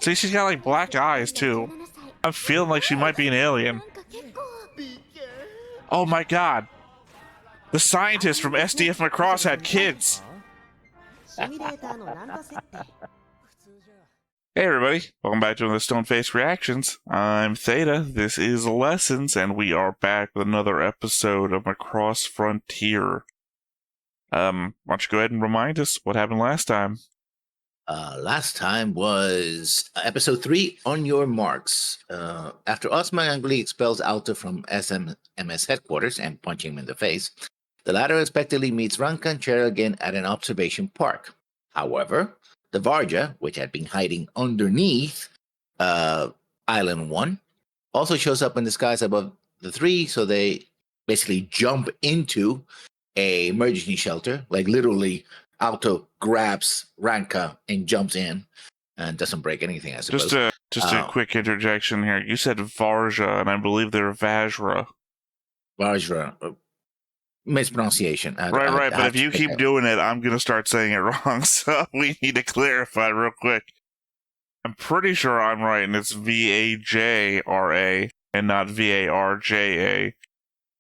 See, she's got like black eyes too. I'm feeling like she might be an alien. Oh my god. The scientist from SDF Macross had kids. Hey everybody, welcome back to the Stoneface Reactions. I'm Theta, this is Lessons, and we are back with another episode of Macross Frontier. Why don't you go ahead and remind us what happened last time? Last time was episode 3, On Your Marks. After Ozma angrily expels Alta from SMS headquarters and punching him in the face, the latter unexpectedly meets Ranka and Cheryl again at an observation park. However, the Varja, which had been hiding underneath Island 1, also shows up in disguise above the three, so they basically jump into a emergency shelter, like literally Alto grabs Ranka and jumps in and doesn't break anything, I suppose. Just a quick interjection here. You said Varja, and I believe they're Vajra. Vajra. Mispronunciation. Right. But if you keep doing it, I'm going to start saying it wrong. So we need to clarify real quick. I'm pretty sure I'm right, and it's Vajra and not Varja.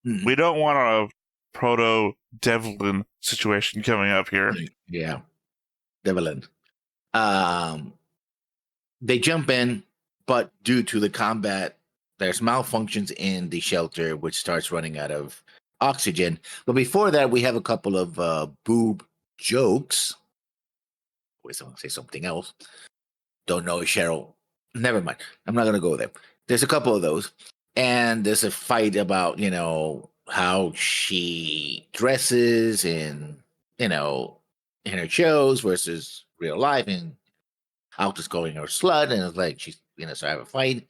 Mm-hmm. We don't want a proto-Devlin situation coming up here. Yeah. Devlin. They jump in, but due to the combat, there's malfunctions in the shelter, which starts running out of oxygen. But before that, we have a couple of boob jokes. Wait, someone say something else. Don't know, Cheryl. Never mind. I'm not going to go there. There's a couple of those. And there's a fight about, how she dresses in her shows versus real life. And Alta's calling her slut. And it's like, she's, so I have a fight.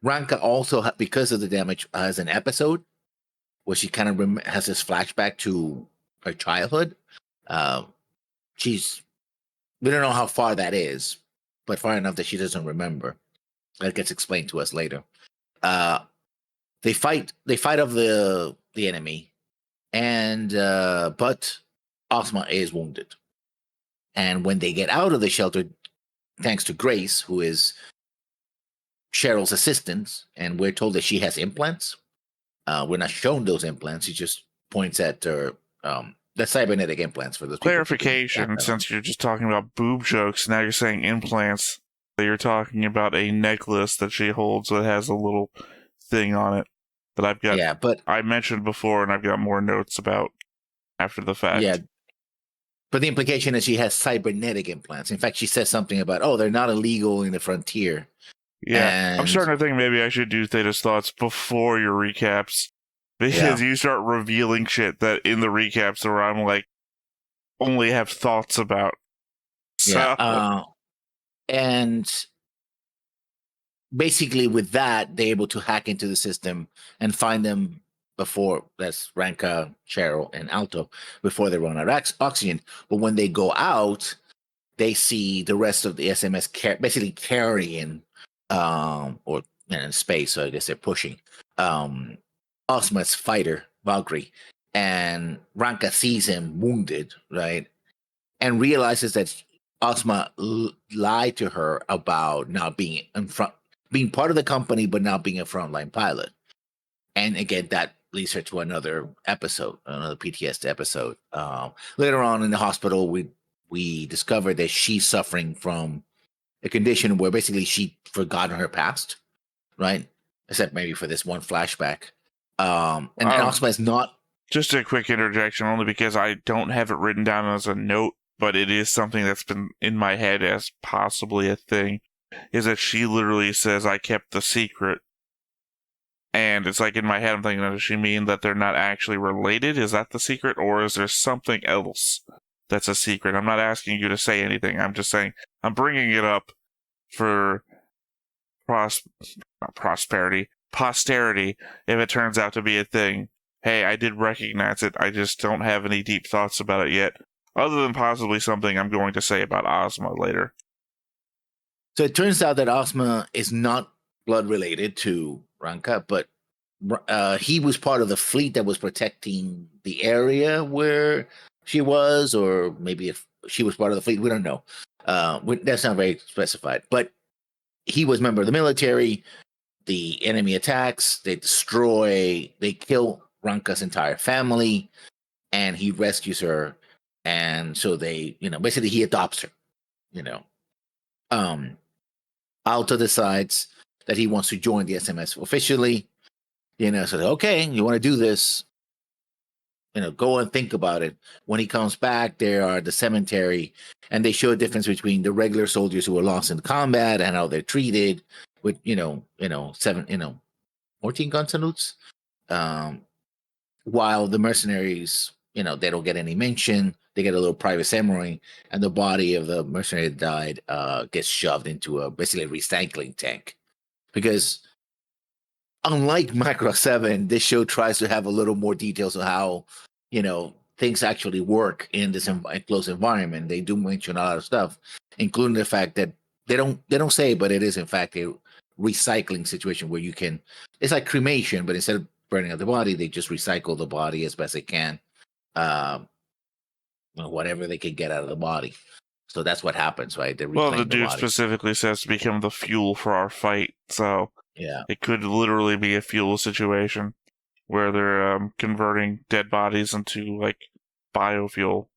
Ranka also, because of the damage, has an episode where she kind of has this flashback to her childhood. We don't know how far that is, but far enough that she doesn't remember. That gets explained to us later. They fight off the enemy, and but Ozma is wounded. And when they get out of the shelter, thanks to Grace, who is Cheryl's assistant, and we're told that she has implants. We're not shown those implants. She just points at her the cybernetic implants for those clarification. Since you're just talking about boob jokes, now you're saying implants. You're talking about a necklace that she holds that has a little thing on it that I've got. Yeah, but I mentioned before, and I've got more notes about after the fact. Yeah, but the implication is she has cybernetic implants. In fact, she says something about, they're not illegal in the frontier. Yeah, I'm starting to think maybe I should do Theta's thoughts before your recaps, because you start revealing shit that in the recaps where I'm like only have thoughts about. So. And basically with that, they're able to hack into the system and find them before, that's Ranka, Cheryl, and Alto, before they run out of oxygen. But when they go out, they see the rest of the SMS basically carrying, or in space, so I guess they're pushing, Ozma's fighter, Valkyrie. And Ranka sees him wounded, right? And realizes that Ozma lied to her about not being being part of the company, but not being a frontline pilot. And again, that leads her to another episode, another PTSD episode. Later on in the hospital, we discovered that she's suffering from a condition where basically she forgotten her past, right? Except maybe for this one flashback. And Ozma is not. Just a quick interjection, only because I don't have it written down as a note, but it is something that's been in my head as possibly a thing, is that she literally says, I kept the secret. And it's like in my head, I'm thinking, does she mean that they're not actually related? Is that the secret? Or is there something else that's a secret? I'm not asking you to say anything. I'm just saying, I'm bringing it up for posterity, if it turns out to be a thing. Hey, I did recognize it. I just don't have any deep thoughts about it yet, other than possibly something I'm going to say about Ozma later. So it turns out that Ozma is not blood related to Ranka, but he was part of the fleet that was protecting the area where she was, or maybe if she was part of the fleet, we don't know. That's not very specified. But he was a member of the military. The enemy attacks, they kill Ranka's entire family, and he rescues her. And so they, basically he adopts her, you know. Um, Alta decides that he wants to join the SMS officially, so okay, you want to do this, go and think about it. When he comes back, there are the cemetery, and they show a difference between the regular soldiers who were lost in combat and how they're treated with, 14 gun salutes. While the mercenaries, they don't get any mention. They get a little private samurai, and the body of the mercenary that died gets shoved into a basically recycling tank. Because unlike Macross 7, this show tries to have a little more details of how, things actually work in this close environment. They do mention a lot of stuff, including the fact that they don't say, but it is in fact a recycling situation where it's like cremation, but instead of burning up the body, they just recycle the body as best they can, um, whatever they can get out of the body. So that's what happens, right? They Well, reclaim the the dude body. specifically says to become the fuel for our fight, so Yeah. it could literally be a fuel situation where they're converting dead bodies into, like, biofuel.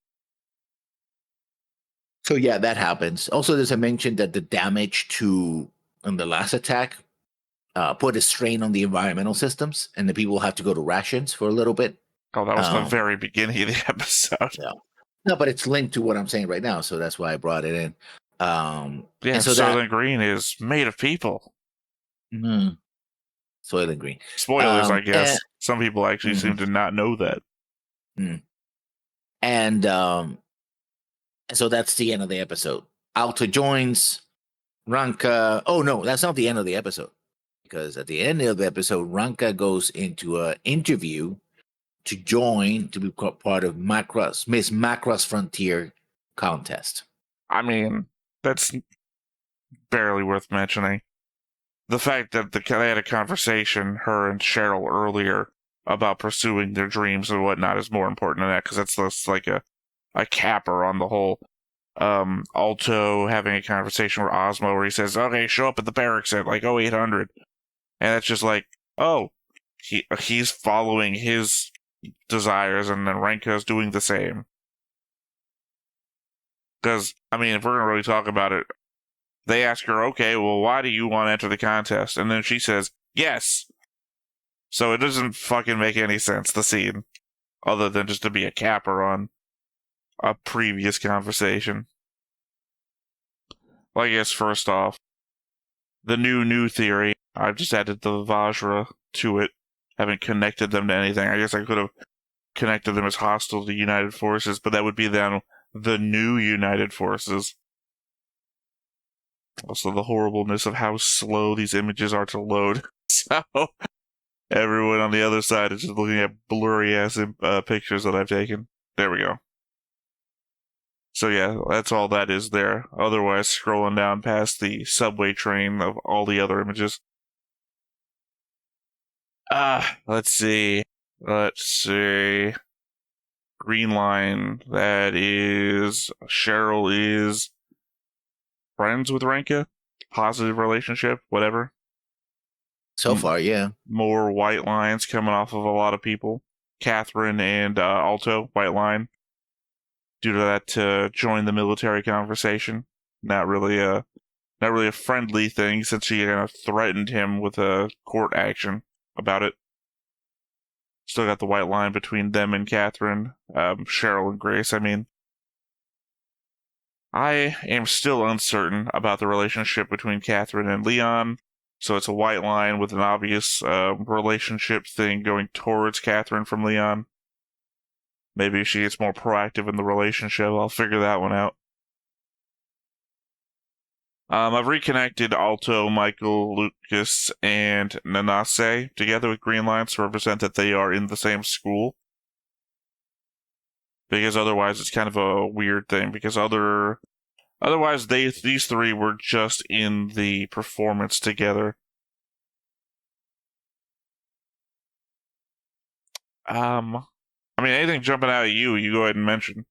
So yeah, that happens. Also, there's a mention that the damage in the last attack put a strain on the environmental systems, and the people have to go to rations for a little bit. Oh, that was the very beginning of the episode. Yeah. No, but it's linked to what I'm saying right now, so that's why I brought it in. Yeah, and so Soylent Green is made of people. Soylent Green. Spoilers, I guess. Some people actually mm-hmm. seem to not know that. And so that's the end of the episode. Alta joins Ranka. Oh no, that's not the end of the episode, because at the end of the episode, Ranka goes into an interview to be part of Miss Macross Frontier contest. I mean, that's barely worth mentioning. The fact that they had a conversation, her and Cheryl, earlier about pursuing their dreams and whatnot is more important than that, because that's just like a capper on the whole. Alto having a conversation with Ozmo where he says, okay, show up at the barracks at like 0800. And it's just like, oh, he's following his desires, and then Renka's doing the same. Because, I mean, if we're going to really talk about it, they ask her, okay, well, why do you want to enter the contest? And then she says, yes. So it doesn't fucking make any sense, the scene, other than just to be a capper on a previous conversation. Well, I guess first off, the new theory, I've just added the Vajra to it. Haven't connected them to anything. I guess I could have connected them as hostile to United Forces, but that would be then the new United Forces. Also, the horribleness of how slow these images are to load. So, everyone on the other side is just looking at blurry-ass pictures that I've taken. There we go. So yeah, that's all that is there. Otherwise, scrolling down past the subway train of all the other images. Let's see. Green line, that is... Cheryl is friends with Ranka? Positive relationship? Whatever. So far, yeah. More white lines coming off of a lot of people. Catherine and Alto, white line. Due to that, to join the military conversation. Not really a friendly thing, since she kind of threatened him with a court action about it. Still got the white line between them and Catherine, Cheryl and Grace, I mean. I am still uncertain about the relationship between Catherine and Leon, so it's a white line with an obvious relationship thing going towards Catherine from Leon. Maybe if she gets more proactive in the relationship, I'll figure that one out. I've reconnected Alto, Michael, Lucas, and Nanase together with green lines to represent that they are in the same school. Because otherwise it's kind of a weird thing, because otherwise these three were just in the performance together. I mean, anything jumping out at you, you go ahead and mention.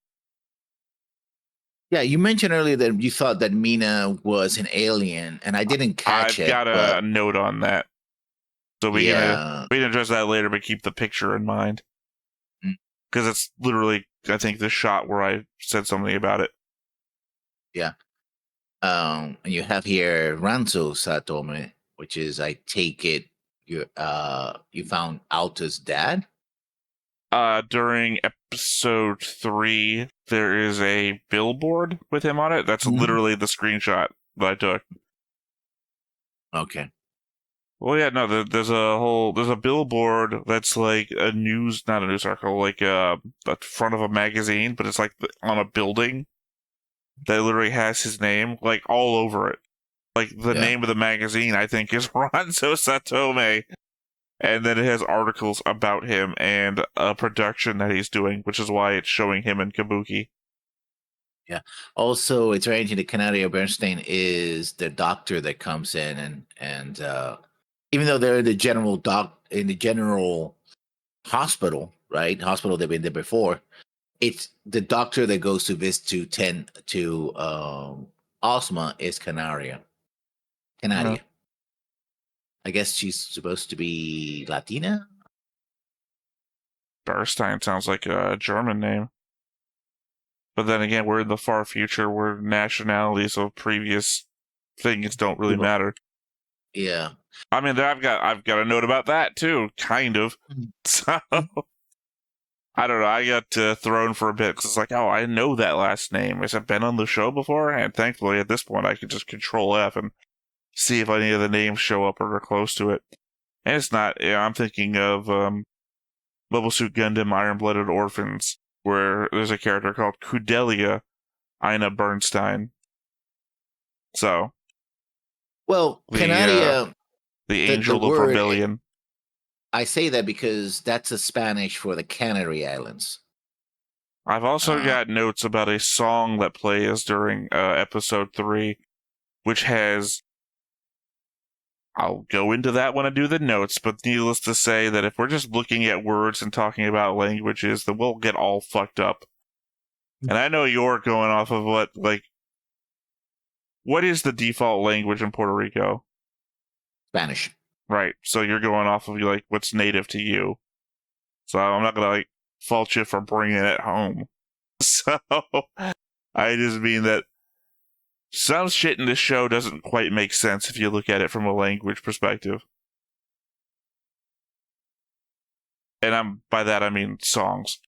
Yeah, you mentioned earlier that you thought that Mina was an alien, and I didn't catch I've it, got but a note on that, so yeah. we can address that later, but keep the picture in mind Mm, because it's literally, I think, the shot where I said something about it. yeah. And you have here Ranzo Satome, which is, I take it, you found Alta's dad. During episode 3, there is a billboard with him on it. That's Mhm. literally the screenshot that I took. Okay. Well, yeah, no, there's a billboard that's like not a news article, like the front of a magazine, but it's like on a building that literally has his name like all over it. Like the Yeah. name of the magazine, I think, is Ranzo Satome, and then it has articles about him and a production that he's doing, which is why it's showing him in Kabuki. Yeah. Also, it's very interesting that Canario Bernstein is the doctor that comes in, and even though they're in the general hospital, right? Hospital they've been there before. It's the doctor that goes to visit to Osma is Canaria. Yeah. Canaria. I guess she's supposed to be Latina. Bernstein sounds like a German name. But then again, we're in the far future where nationalities of previous things don't really People. matter. Yeah. I mean, I've got a note about that too, kind of. Mhm. So Mhm. I don't know. I got thrown for a bit because it's like, oh, I know that last name. Has it been on the show before? And thankfully, at this point, I can just Control F and see if any of the names show up or are close to it. And it's not. Yeah, I'm thinking of Mobile Suit Gundam Iron Blooded Orphans, where there's a character called Kudelia Ina Bernstein. So Well, the Canaria, the the Angel of word, Rebellion. I say that because that's a Spanish for the Canary Islands. I've also Uh, got notes about a song that plays during episode 3, which has. I'll go into that when I do the notes, but needless to say that if we're just looking at words and talking about languages, then we'll get all fucked up. And I know you're going off of what is the default language in Puerto Rico? Spanish. Right. So you're going off of like what's native to you. So I'm not gonna like fault you for bringing it home. So I just mean that some shit in this show doesn't quite make sense if you look at it from a language perspective. And by that I mean songs.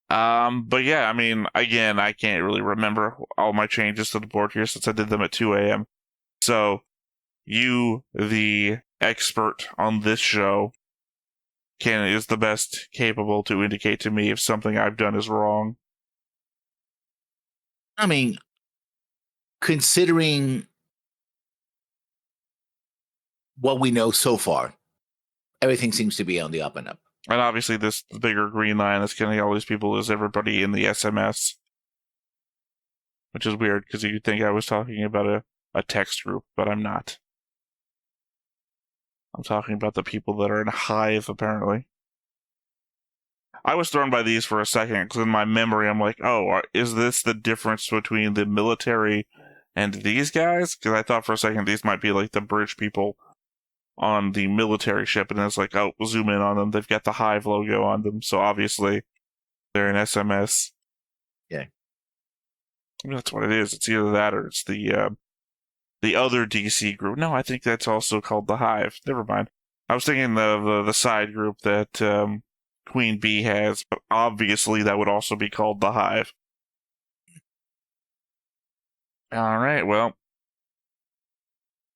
But yeah, I mean, again, I can't really remember all my changes to the board here since I did them at 2 a.m. So you, the expert on this show, is the best capable to indicate to me if something I've done is wrong. I mean, considering what we know so far, everything seems to be on the up and up. And obviously, this bigger green line that's killing all these people is everybody in the SMS, which is weird because you'd think I was talking about a text group, but I'm not. I'm talking about the people that are in Hive, apparently. I was thrown by these for a second because in my memory, I'm like, oh, is this the difference between the military and these guys? Because I thought for a second these might be like the bridge people on the military ship, and then it's like, oh, we'll zoom in on them. They've got the Hive logo on them, so obviously they're an SMS. Yeah. I mean, that's what it is. It's either that or it's the other DC group. No, I think that's also called the Hive. Never mind. I was thinking the side group that Queen Bee has, but obviously that would also be called the Hive. All right, well,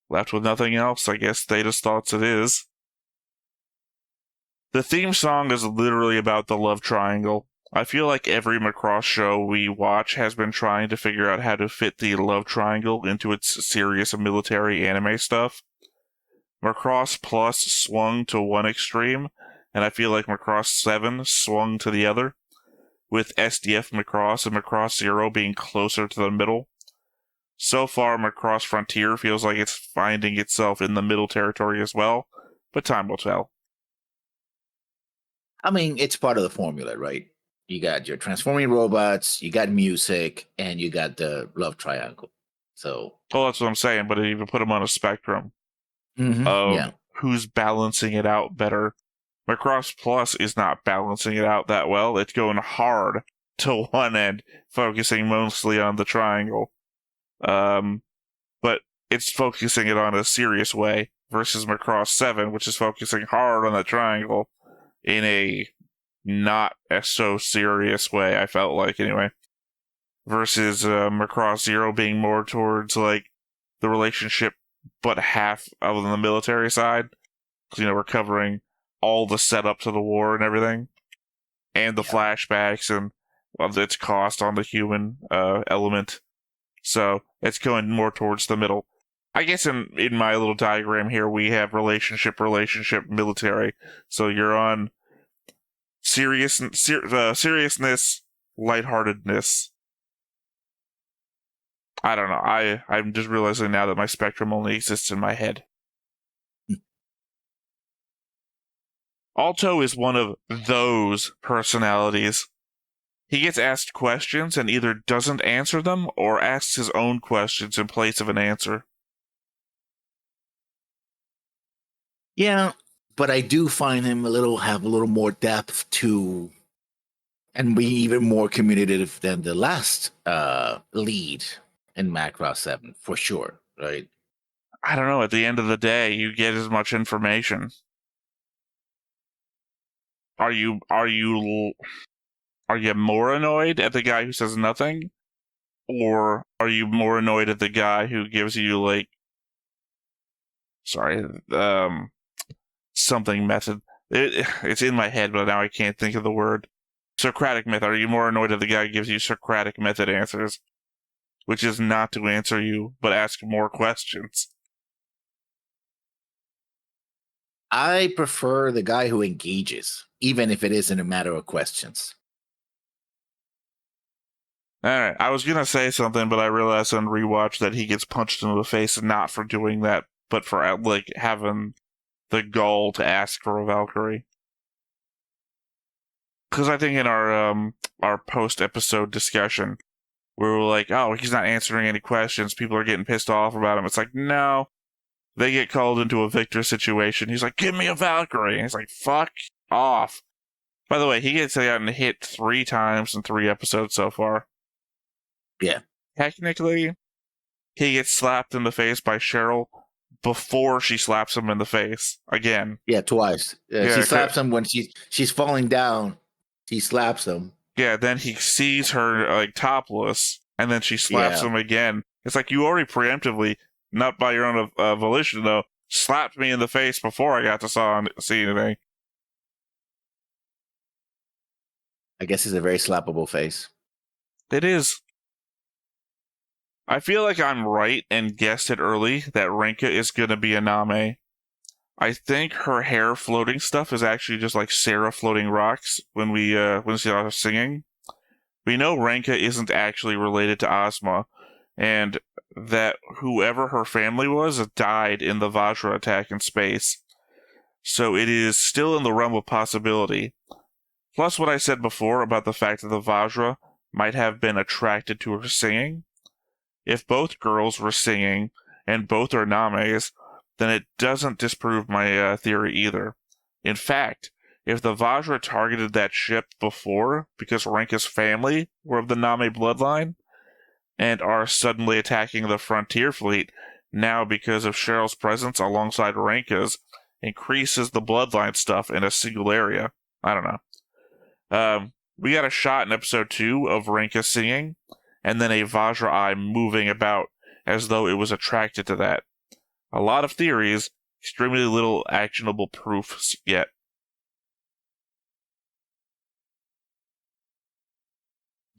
left with nothing else. I guess Theta's thoughts it is. The theme song is literally about the love triangle. I feel like every Macross show we watch has been trying to figure out how to fit the love triangle into its serious military anime stuff. Macross Plus swung to one extreme, and I feel like Macross 7 swung to the other, with SDF Macross and Macross Zero being closer to the middle. So far, Macross Frontier feels like it's finding itself in the middle territory as well, but time will tell. I mean, it's part of the formula, right? You got your transforming robots, you got music, and you got the love triangle. So, Well, that's what I'm saying, but it even put them on a spectrum of yeah. who's balancing it out better. Macross Plus is not balancing it out that well. It's going hard to one end, focusing mostly on the triangle. But it's focusing it on a serious way versus Macross 7, which is focusing hard on the triangle in a not so serious way, I felt like, anyway. Versus Macross 0 being more towards, like, the relationship, but half of the military side. Because, we're covering all the setup to the war and everything, and the flashbacks and of its cost on the human element. So it's going more towards the middle. I guess in my little diagram here, we have relationship, military. So you're on seriousness, lightheartedness. I don't know. I'm just realizing now that my spectrum only exists in my head. Alto is one of those personalities. He gets asked questions and either doesn't answer them or asks his own questions in place of an answer. Yeah, but I do find him have a little more depth to, and be even more communicative than the last lead in Macross 7, for sure, right? I don't know. At the end of the day, you get as much information. Are you more annoyed at the guy who says nothing, or are you more annoyed at the guy who gives you, like, something method? It's in my head, but now I can't think of the word. Socratic method. Are you more annoyed at the guy who gives you Socratic method answers, which is not to answer you but ask more questions? I prefer the guy who engages, even if it isn't a matter of questions. Alright, I was gonna say something, but I realized on rewatch that he gets punched in the face not for doing that, but for, like, having the gall to ask for a Valkyrie. Because I think in our post-episode discussion, we were like, oh, he's not answering any questions, people are getting pissed off about him. It's like, no. They get called into a Victor situation. He's like, give me a Valkyrie. And he's like, fuck off. By the way, he gets gotten hit 3 times in 3 episodes so far. Yeah. Technically, he gets slapped in the face by Cheryl before she slaps him in the face again. Yeah, twice. Yeah, she slaps him when she's falling down. She slaps him. Yeah, then he sees her, like, topless, and then she slaps him again. It's like, you already preemptively, not by your own volition, though, slapped me in the face before I got to see anything. I guess it's a very slappable face. It is. I feel like I'm right and guessed it early that Renka is going to be a Name. I think her hair floating stuff is actually just like Sarah floating rocks when we see her singing. We know Renka isn't actually related to Ozma, and that whoever her family was died in the Vajra attack in space. So it is still in the realm of possibility. Plus what I said before about the fact that the Vajra might have been attracted to her singing. If both girls were singing, and both are Names, then it doesn't disprove my theory either. In fact, if the Vajra targeted that ship before because Renka's family were of the Name bloodline, and are suddenly attacking the Frontier Fleet now because of Cheryl's presence alongside Renka's, increases the bloodline stuff in a single area. I don't know. We got a shot in episode 2 of Renka singing, and then a Vajra eye moving about as though it was attracted to that. A lot of theories, extremely little actionable proofs yet.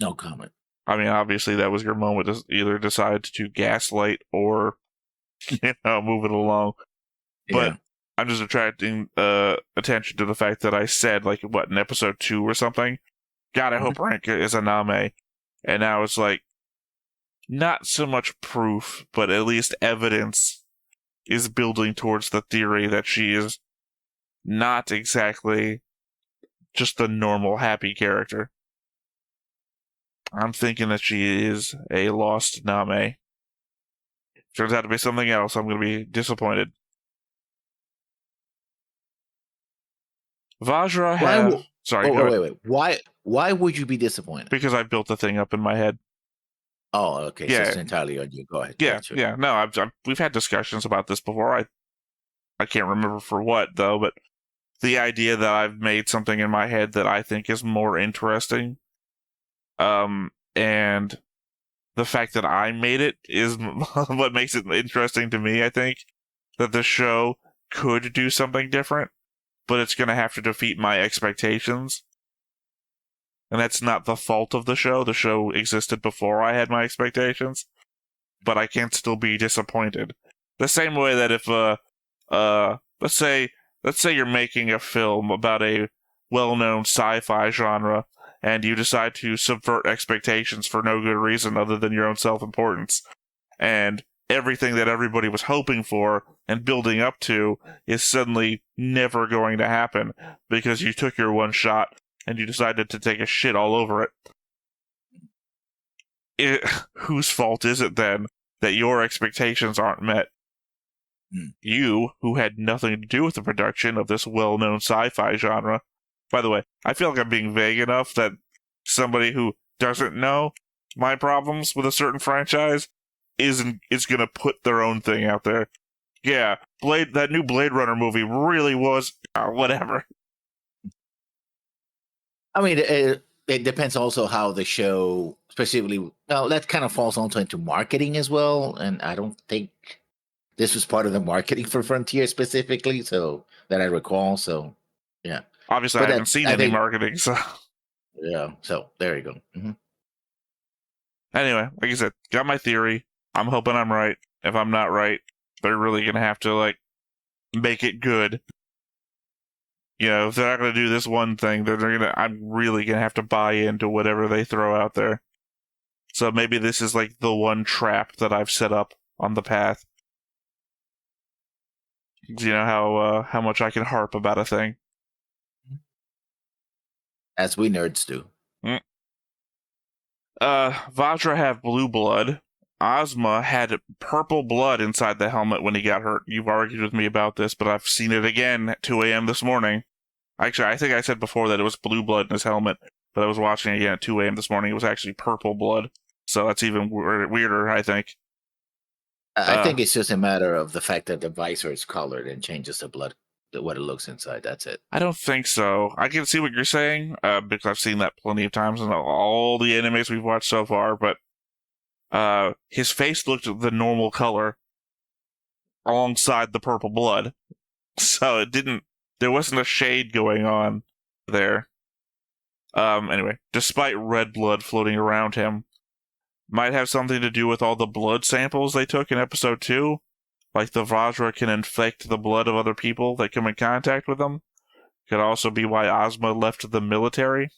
No comment. I mean, obviously that was your moment to either decide to gaslight or, move it along. But I'm just attracting attention to the fact that I said, like, what, in episode 2 or something? God, I hope Renka is a Name. And now it's like, not so much proof, but at least evidence is building towards the theory that she is not exactly just the normal happy character. I'm thinking that she is a lost Name. Turns out to be something else. I'm going to be disappointed. Vajra Why? has. Sorry, Oh, go ahead. wait. Why would you be disappointed? Because I built the thing up in my head. Oh, okay. So Yeah, it's entirely on you. Go ahead. yeah, Sure. yeah. No, we've had discussions about this before. I can't remember for what though, but the idea that I've made something in my head that I think is more interesting, and the fact that I made it is what makes it interesting to me. I think that the show could do something different, but it's going to have to defeat my expectations. And that's not the fault of the show. The show existed before I had my expectations, but I can still be disappointed. The same way that if let's say you're making a film about a well-known sci-fi genre and you decide to subvert expectations for no good reason other than your own self-importance, and everything that everybody was hoping for and building up to is suddenly never going to happen because you took your one shot and you decided to take a shit all over it. Whose fault is it then that your expectations aren't met? You, who had nothing to do with the production of this well-known sci-fi genre. By the way, I feel like I'm being vague enough that somebody who doesn't know my problems with a certain franchise is going to put their own thing out there. Yeah, that new Blade Runner movie really was whatever. I mean, it depends also how the show specifically. Well, that kind of falls also into marketing as well, and I don't think this was part of the marketing for Frontier specifically, so that I recall. So, yeah. Obviously, But I haven't seen I any think, marketing, so yeah. So there you go. anyway, like I said, got my theory. I'm hoping I'm right. If I'm not right, they're really gonna have to make it good. If they're not gonna do this one thing, then I'm really gonna have to buy into whatever they throw out there. So maybe this is like the one trap that I've set up on the path. You know how much I can harp about a thing. As we nerds do. Vajra have blue blood. Ozma had purple blood inside the helmet when he got hurt. You've argued with me about this, but I've seen it again at 2 a.m. this morning. Actually, I think I said before that it was blue blood in his helmet, but I was watching it again at 2 a.m. this morning. It was actually purple blood. So that's even weirder, I think. I think it's just a matter of the fact that the visor is colored and changes the blood, what it looks inside. That's it. I don't think so. I can see what you're saying, because I've seen that plenty of times in all the animes we've watched so far, but his face looked the normal color alongside the purple blood. So there wasn't a shade going on there. Anyway, despite red blood floating around him, might have something to do with all the blood samples they took in episode 2. Like the Vajra can infect the blood of other people that come in contact with them. Could also be why Ozma left the military.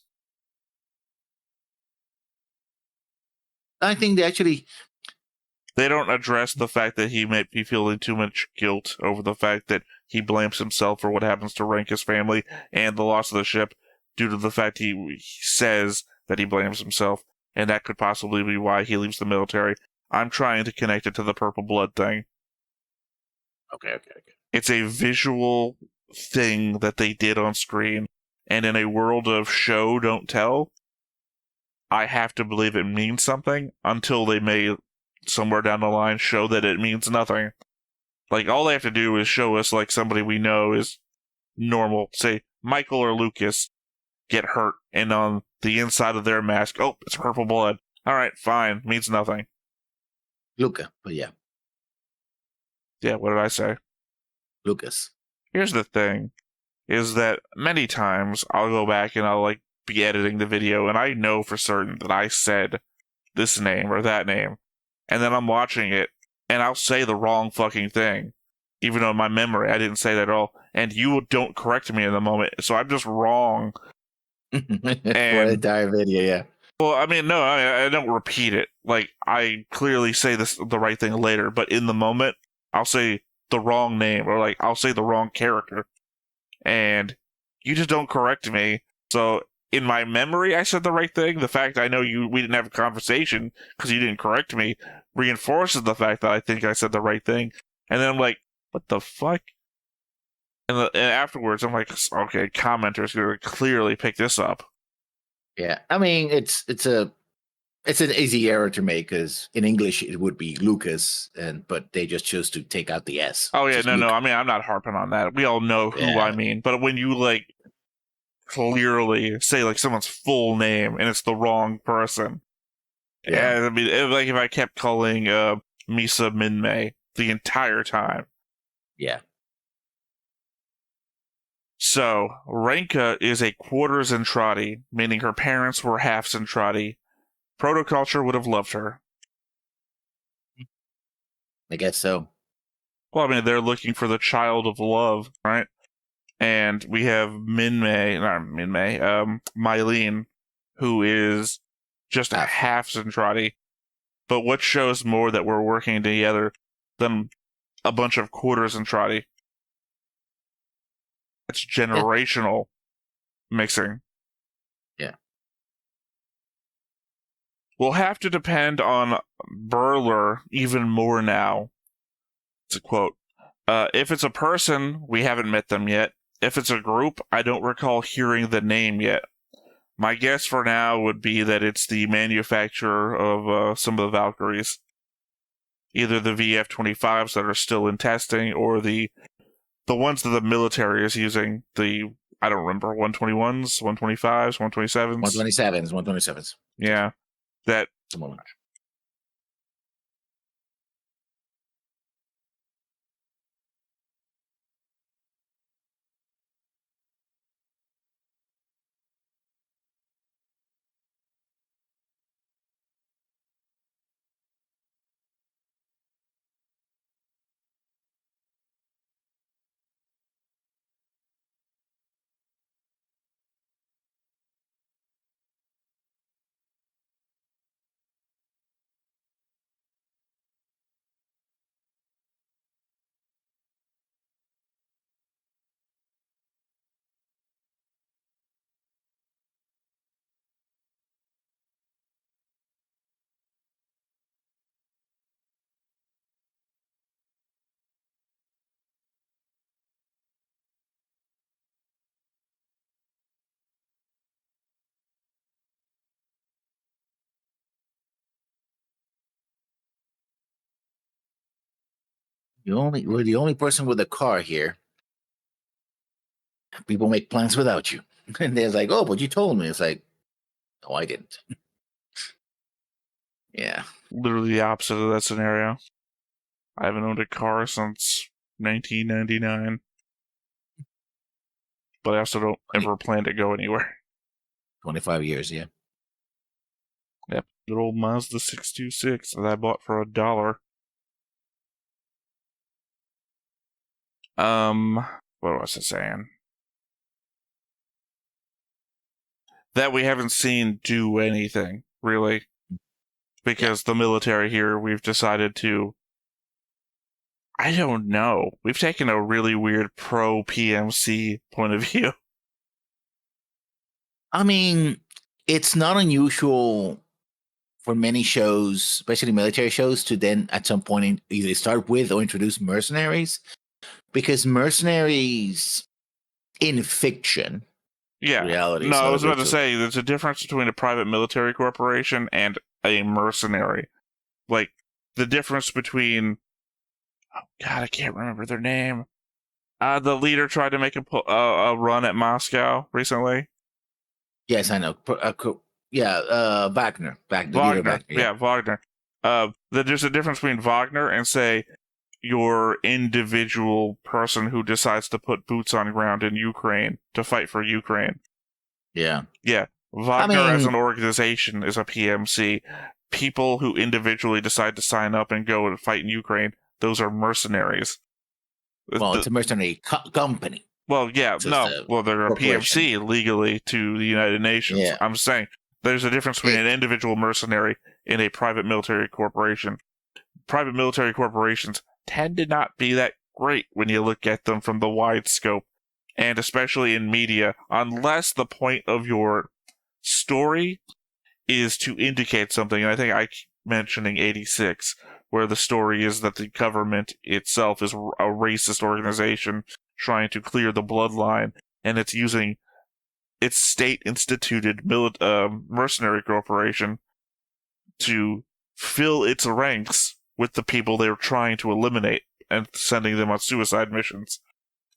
I think They don't address the fact that he might be feeling too much guilt over the fact that he blames himself for what happens to Ranka's family and the loss of the ship due to the fact he says that he blames himself, and that could possibly be why he leaves the military. I'm trying to connect it to the purple blood thing. Okay. It's a visual thing that they did on screen, and in a world of show, don't tell, I have to believe it means something until they may, somewhere down the line, show that it means nothing. Like, all they have to do is show us, somebody we know is normal. Say, Michael or Lucas get hurt, and on the inside of their mask, oh, it's purple blood. Alright, fine, means nothing. Luca, but yeah. Yeah, what did I say? Lucas. Here's the thing, is that many times I'll go back and I'll, be editing the video, and I know for certain that I said this name or that name, and then I'm watching it, and I'll say the wrong fucking thing, even though in my memory I didn't say that at all, and you don't correct me in the moment, so I'm just wrong. For the entire video, yeah. Well, I mean, no, I don't repeat it. I clearly say the right thing later, but in the moment, I'll say the wrong name, or I'll say the wrong character, and you just don't correct me. So in my memory, I said the right thing. The fact I know we didn't have a conversation because you didn't correct me reinforces the fact that I think I said the right thing. And then I'm like, what the fuck? And afterwards, I'm like, okay, commenters going to clearly pick this up. Yeah, I mean, it's an easy error to make because in English it would be Lucas, but they just chose to take out the S. Oh, yeah, no. Luke. I mean, I'm not harping on that. We all know who Yeah. I mean. But when you, like, clearly say, like, someone's full name and it's the wrong person. Yeah. I mean, like, if I kept calling Misa Minmay the entire time. Yeah. So, Renka is a quarter Zentradi, meaning her parents were half Zentradi. Protoculture would have loved her. I guess so. Well, I mean, they're looking for the child of love, right? And we have Mylene, who is just half Zentradi. But what shows more that we're working together than a bunch of quarter Zentradi? It's generational mixing. Yeah. We'll have to depend on Burler even more now. It's a quote. If it's a person, we haven't met them yet. If it's a group, I don't recall hearing the name yet. My guess for now would be that it's the manufacturer of some of the Valkyries. Either the VF-25s that are still in testing, or the ones that the military is using. I don't remember, 121s, 125s, 127s? 127s. Yeah. That... We're the only person with a car here. People make plans without you. And they're like, oh, but you told me. It's like, no, I didn't. Yeah. Literally the opposite of that scenario. I haven't owned a car since 1999. But I also don't ever plan to go anywhere. 25 years, yeah. Yep. Good old Mazda 626 that I bought for $1. What was I saying? That we haven't seen do anything, really. Because the military here, we've decided to... I don't know. We've taken a really weird pro-PMC point of view. I mean, it's not unusual for many shows, especially military shows, to then at some point either start with or introduce mercenaries. Because mercenaries in fiction... Yeah. Reality. No, I was about to say, there's a difference between a private military corporation and a mercenary. Like, the difference between... Oh, God, I can't remember their name. The leader tried to make a run at Moscow recently. Yes, I know. Wagner. Wagner. Yeah, Wagner. There's a difference between Wagner and, say, your individual person who decides to put boots on ground in Ukraine to fight for Ukraine. Yeah. Yeah. Wagner as an organization is a PMC. People who individually decide to sign up and go and fight in Ukraine, those are mercenaries. Well, it's a mercenary company. Well, yeah, they're a PMC legally to the United Nations. Yeah. I'm saying there's a difference between an individual mercenary and a private military corporation. Private military corporations tend to not be that great when you look at them from the wide scope, and especially in media, unless the point of your story is to indicate something. And I think I keep mentioning 86, where the story is that the government itself is a racist organization trying to clear the bloodline, and it's using its state-instituted mercenary corporation to fill its ranks with the people they're trying to eliminate and sending them on suicide missions.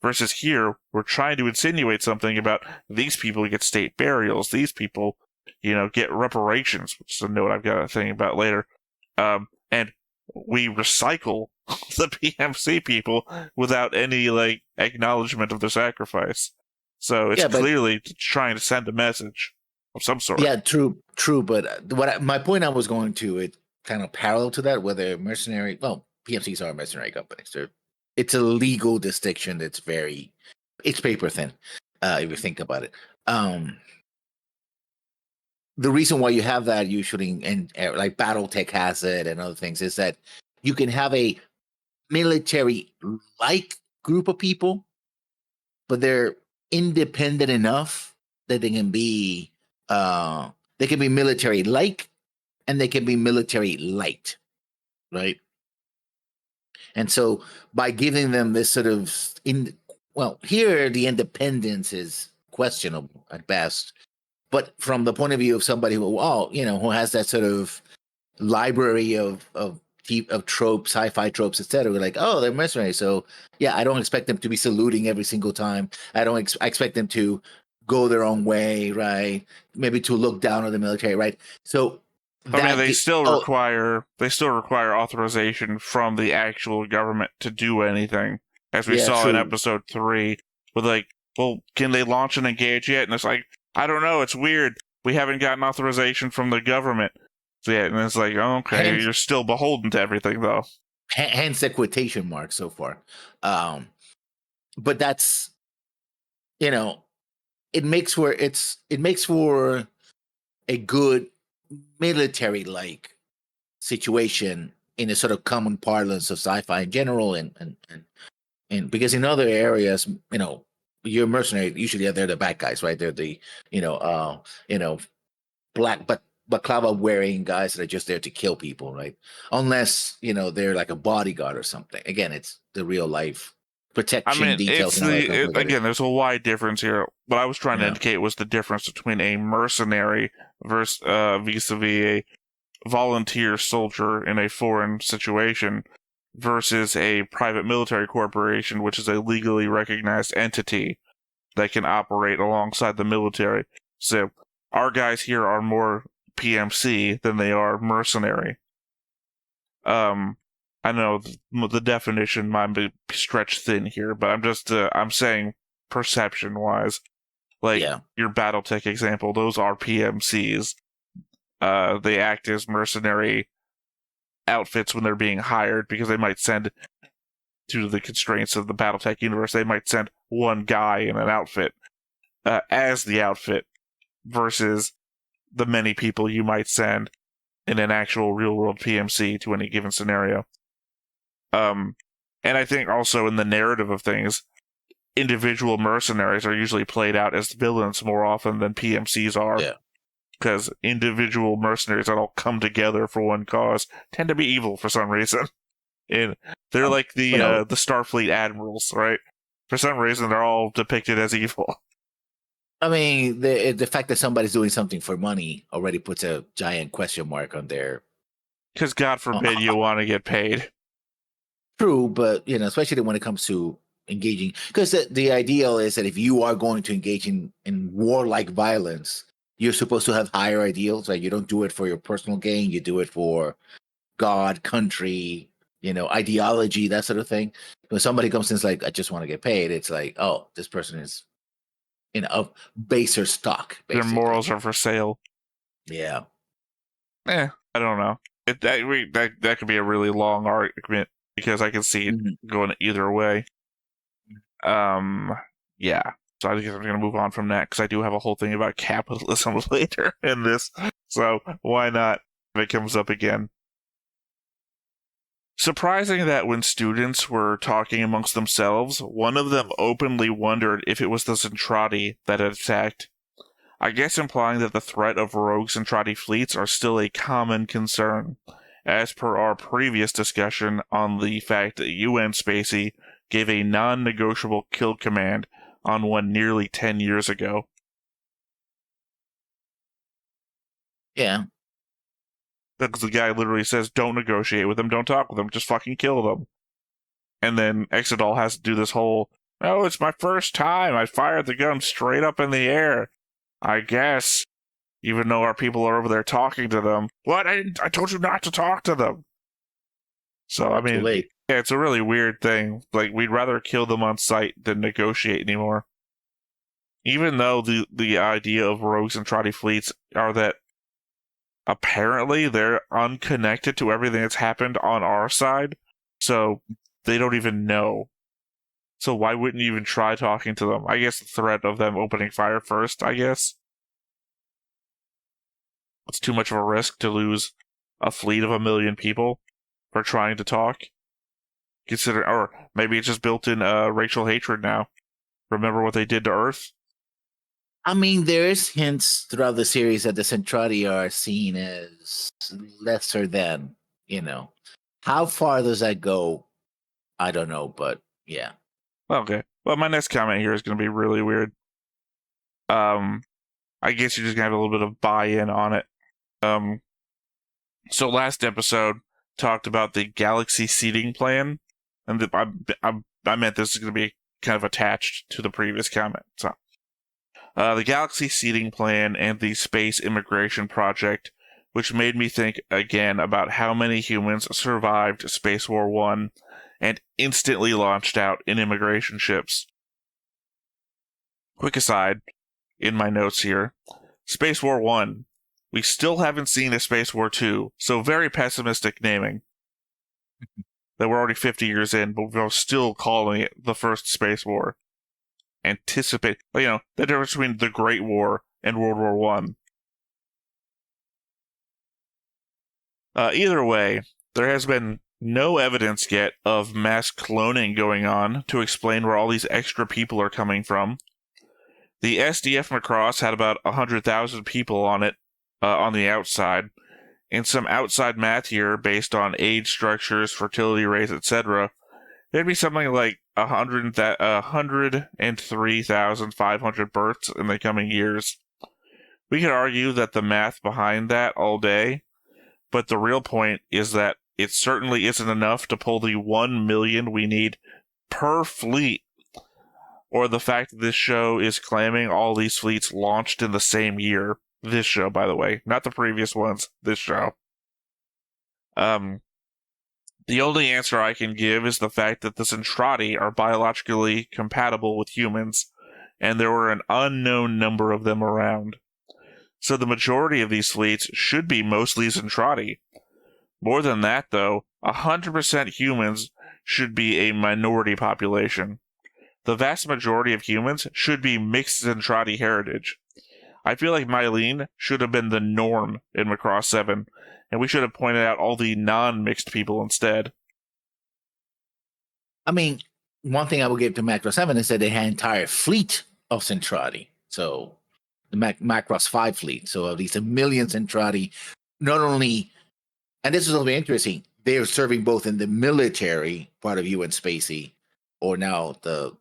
Versus here, we're trying to insinuate something about these people get state burials, these people, get reparations, which is a note I've got a thing about later. And we recycle the PMC people without any, acknowledgement of their sacrifice. So it's clearly trying to send a message of some sort. Yeah, true. But my point I was going to, it kind of parallel to that, whether PMCs are mercenary companies. It's a legal distinction that's it's paper thin, if you think about it. The reason why you have that usually, and like BattleTech has it and other things, is that you can have a military-like group of people, but they're independent enough that they can be military-like and they can be military-light, right? And so by giving them this sort of here the independence is questionable at best, but from the point of view of somebody who has that sort of library of tropes, sci-fi tropes, etc. We're like, oh, they're mercenaries. So yeah, I don't expect them to be saluting every single time. I expect them to go their own way, right? Maybe to look down on the military, right? So they still require authorization from the actual government to do anything, as we saw in episode 3. With can they launch and engage yet? And it's like, I don't know. It's weird. We haven't gotten authorization from the government yet, and it's like, oh, okay, you're still beholden to everything, though. Hence the quotation mark so far. But that's, it makes for a good military-like situation in a sort of common parlance of sci-fi in general, and because in other areas, you're mercenary. Usually, they're the bad guys, right? They're the black baklava wearing guys that are just there to kill people, right? Unless they're like a bodyguard or something. Again, it's the real life protection details. Again, there's a wide difference here. What I was trying to indicate was the difference between a mercenary versus vis-a-vis a volunteer soldier in a foreign situation versus a private military corporation, which is a legally recognized entity that can operate alongside the military. So our guys here are more PMC than they are mercenary. I know the definition might be stretched thin here, but I'm saying perception-wise. Your BattleTech example, those are PMCs. They act as mercenary outfits when they're being hired, because they might send, due to the constraints of the BattleTech universe, they might send one guy in an outfit as the outfit, versus the many people you might send in an actual real-world PMC to any given scenario. And I think also in the narrative of things, individual mercenaries are usually played out as villains more often than PMCs are. Yeah. Because individual mercenaries that all come together for one cause tend to be evil for some reason. And they're like the Starfleet admirals, right? For some reason, they're all depicted as evil. I mean, the fact that somebody's doing something for money already puts a giant question mark on their... Because God forbid you want to get paid. True, but, especially when it comes to engaging... Because the ideal is that if you are going to engage in warlike violence, you're supposed to have higher ideals. Right? You don't do it for your personal gain. You do it for God, country, ideology, that sort of thing. When somebody comes in and is like, I just want to get paid, it's like, oh, this person is of baser stock. Basically. Their morals are for sale. Yeah. I don't know. That could be a really long argument, because I can see it going either way. Yeah. So I guess I'm going to move on from that, because I do have a whole thing about capitalism later in this. So why not if it comes up again? Surprising that when students were talking amongst themselves, one of them openly wondered if it was the Zentradi that had attacked. I guess implying that the threat of rogue Zentradi fleets are still a common concern, as per our previous discussion on the fact that UN Spacey gave a non-negotiable kill command on one nearly 10 years ago. Yeah. Because the guy literally says, don't negotiate with them, don't talk with them, just fucking kill them. And then Exodal has to do this whole, oh, it's my first time, I fired the gun straight up in the air. I guess, even though our people are over there talking to them. What? I told you not to talk to them. So, I Too mean, late. yeah, it's a really weird thing. Like, we'd rather kill them on sight than negotiate anymore. Even though the idea of rogues and trotty fleets are that apparently they're unconnected to everything that's happened on our side, so they don't even know. So why wouldn't you even try talking to them? I guess the threat of them opening fire first, I guess. It's too much of a risk to lose a fleet of 1 million people for trying to talk. Consider, or maybe it's just built in racial hatred now. Remember what they did to Earth? I mean, there's hints throughout the series that the Zentradi are seen as lesser than, How far does that go? I don't know, but yeah. Okay. Well, my next comment here is going to be really weird. I guess you're just going to have a little bit of buy-in on it. So last episode talked about the galaxy seeding plan, and I meant this is going to be kind of attached to the previous comment. So, the galaxy seeding plan and the space immigration project, which made me think again about how many humans survived Space War 1 and instantly launched out in immigration ships. Quick aside, in my notes here, Space War 1, we still haven't seen a Space War 2, so very pessimistic naming. That we're already 50 years in, but we're still calling it the first Space War. Anticipate, the difference between the Great War and World War One. Either way, there has been no evidence yet of mass cloning going on to explain where all these extra people are coming from. The SDF Macross had about 100,000 people on it, on the outside, and some outside math here based on age structures, fertility rates, etc. There'd be something like 103,500 births in the coming years. We could argue that the math behind that all day, but the real point is that it certainly isn't enough to pull the 1 million we need per fleet, or the fact that this show is claiming all these fleets launched in the same year. This show, by the way, not the previous ones, this show. The only answer I can give is the fact that the Zentradi are biologically compatible with humans, and there were an unknown number of them around. So the majority of these fleets should be mostly Zentradi. More than that, though, 100% humans should be a minority population. The vast majority of humans should be mixed Zentradi heritage. I feel like Mylene should have been the norm in Macross 7, and we should have pointed out all the non-mixed people instead. I mean, one thing I would give to Macross 7 is that they had an entire fleet of Zentradi. So the Macross 5 fleet. So at least 1 million Zentradi, not only, and this is going to be interesting, they're serving both in the military part of UN Spacey, or now the